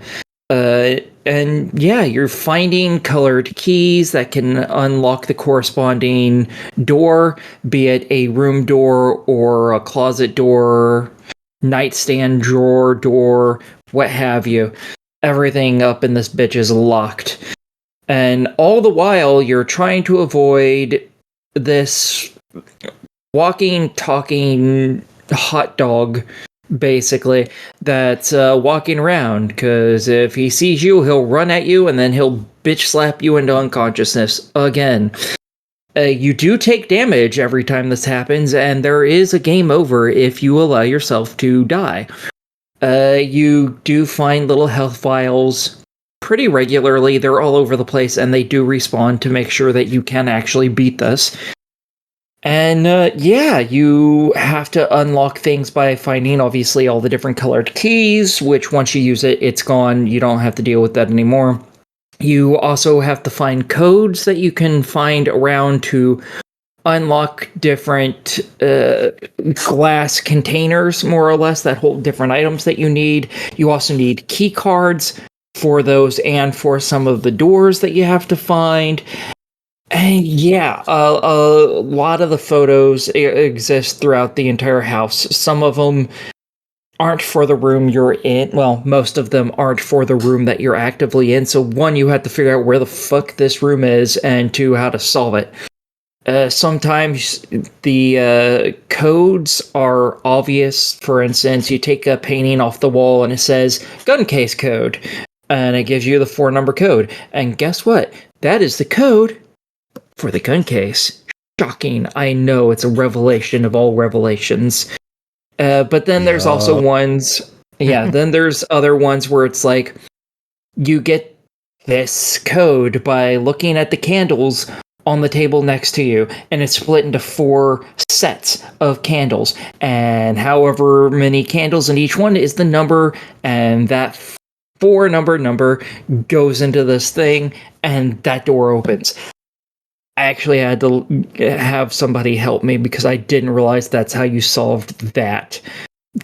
And yeah, you're finding colored keys that can unlock the corresponding door, be it a room door or a closet door, nightstand drawer door, what have you. Everything up in this bitch is locked. And all the while, you're trying to avoid this walking, talking hot dog, basically, that's walking around, because if he sees you, he'll run at you, and then he'll bitch slap you into unconsciousness again. You do take damage every time this happens, and there is a game over if you allow yourself to die. You do find little health vials pretty regularly. They're all over the place, and they do respawn to make sure that you can actually beat this. And you have to unlock things by finding, obviously, all the different colored keys, which once you use it, it's gone. You don't have to deal with that anymore. You also have to find codes that you can find around to unlock different glass containers, more or less, that hold different items that you need. You also need key cards for those and for some of the doors that you have to find. And yeah, a lot of the photos exist throughout the entire house. Some of them aren't for the room you're in. Well, most of them aren't for the room that you're actively in. So one, you have to figure out where the fuck this room is, and two, how to solve it. Sometimes the codes are obvious. For instance, you take a painting off the wall and it says gun case code, and it gives you the 4-number code. And guess what? That is the code for the gun case. Shocking. I know, it's a revelation of all revelations. But then there's also ones, then there's other ones where it's like, you get this code by looking at the candles on the table next to you, and it's split into 4 sets of candles, and however many candles in each one is the number, and that 4-number goes into this thing, and that door opens. I actually had to have somebody help me because I didn't realize that's how you solved that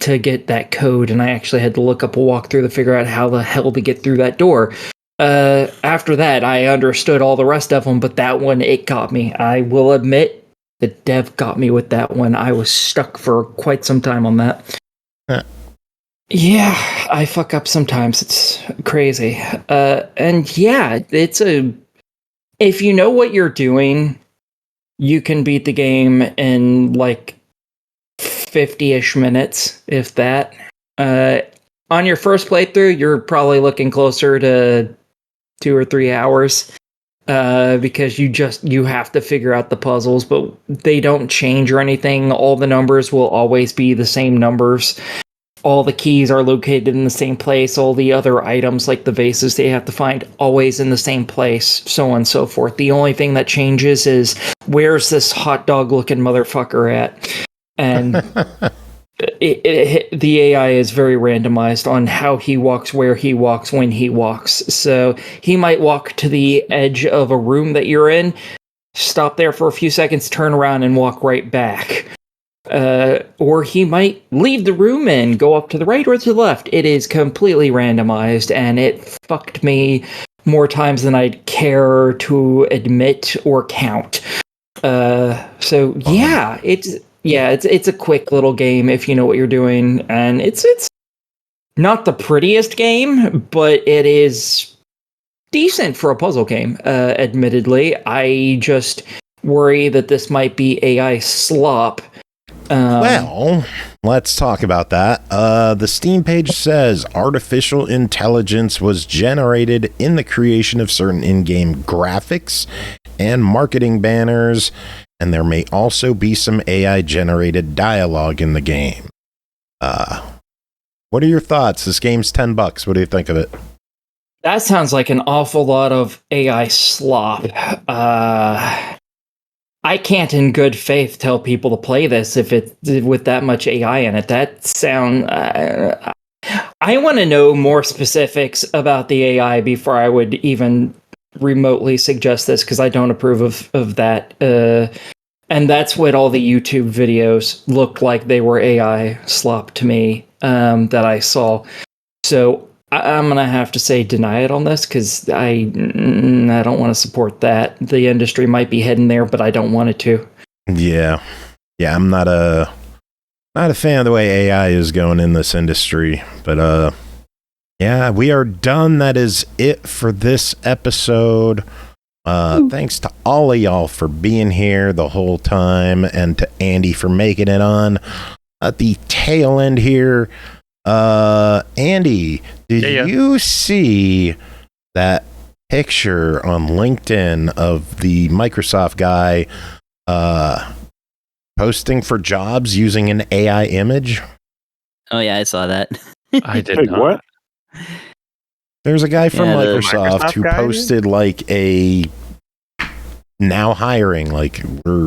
to get that code, and I actually had to look up a walkthrough to figure out how the hell to get through that door. After that, I understood all the rest of them, but that one, it got me. I will admit, the dev got me with that one. I was stuck for quite some time on that. Yeah, I fuck up sometimes. It's crazy. And yeah, if you know what you're doing, you can beat the game in like 50-ish minutes, if that. On your first playthrough, you're probably looking closer to 2 or 3 hours, because you have to figure out the puzzles, but they don't change or anything. All the numbers will always be the same numbers. All the keys are located in the same place. All the other items, like the vases, they have to find always in the same place, so on and so forth. The only thing that changes is, where's this hot dog looking motherfucker at? And the AI is very randomized on how he walks, where he walks, when he walks. So he might walk to the edge of a room that you're in, stop there for a few seconds, turn around, and walk right back. Or he might leave the room and go up to the right or to the left. It is completely randomized, and it fucked me more times than I'd care to admit or count. It's a quick little game if you know what you're doing, and it's not the prettiest game, but it is decent for a puzzle game. Admittedly, I just worry that this might be AI slop. Well, let's talk about that. The Steam page says artificial intelligence was generated in the creation of certain in-game graphics and marketing banners, and there may also be some AI-generated dialogue in the game. What are your thoughts? This game's $10. What do you think of it? That sounds like an awful lot of AI slop. I can't in good faith tell people to play this if it's with that much AI in it. I want to know more specifics about the AI before I would even remotely suggest this, because I don't approve of that. And that's what all the YouTube videos looked like. They were AI slop to me, that I saw. So I'm going to have to say deny it on this, because I don't want to support that. The industry might be heading there, but I don't want it to. Yeah, I'm not a fan of the way AI is going in this industry. But we are done. That is it for this episode. Thanks to all of y'all for being here the whole time, and to Andy for making it on at the tail end here. Andy, did you see that picture on LinkedIn of the Microsoft guy posting for jobs using an AI image? Oh yeah, I saw that. I did Wait, not. what? There's a guy from Yeah, the Microsoft Microsoft who guy? posted like a now hiring, like we're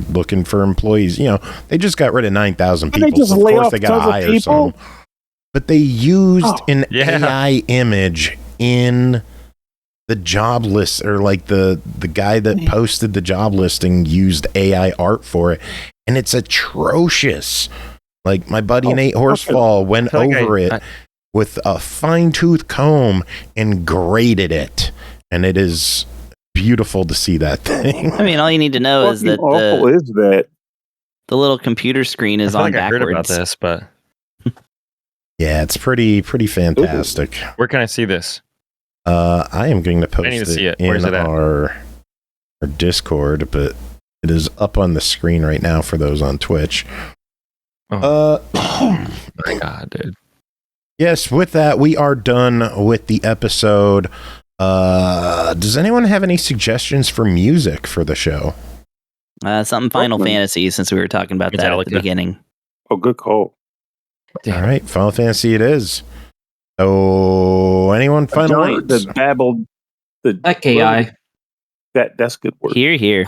looking for employees. You know, they just got rid of 9,000 Didn't they people. just So of lay course off they got to tons of hire people? some. But they used an Yeah. AI image in the job list, or like the guy that posted the job listing used AI art for it, and it's atrocious. Like my buddy Nate Horsefall went feel like over it with a fine-tooth comb and graded it, and it is beautiful to see that thing. I mean, all you need to know is that awful is that? the little computer screen I is feel on like I heard about backwards. this, but Yeah, it's pretty fantastic. where can I see this? I am going to post need to see it it. Where's in it at? our Discord, but it is up on the screen right now for those on Twitch. Oh my god, dude. Yes, with that, we are done with the episode. Does anyone have any suggestions for music for the show? Something Final Fantasy, since we were talking about that at the Metallica. beginning. Oh, good call. All right, Final Fantasy it is. So, anyone final Giant words? that babbled. That KI. That's good word. Here, here.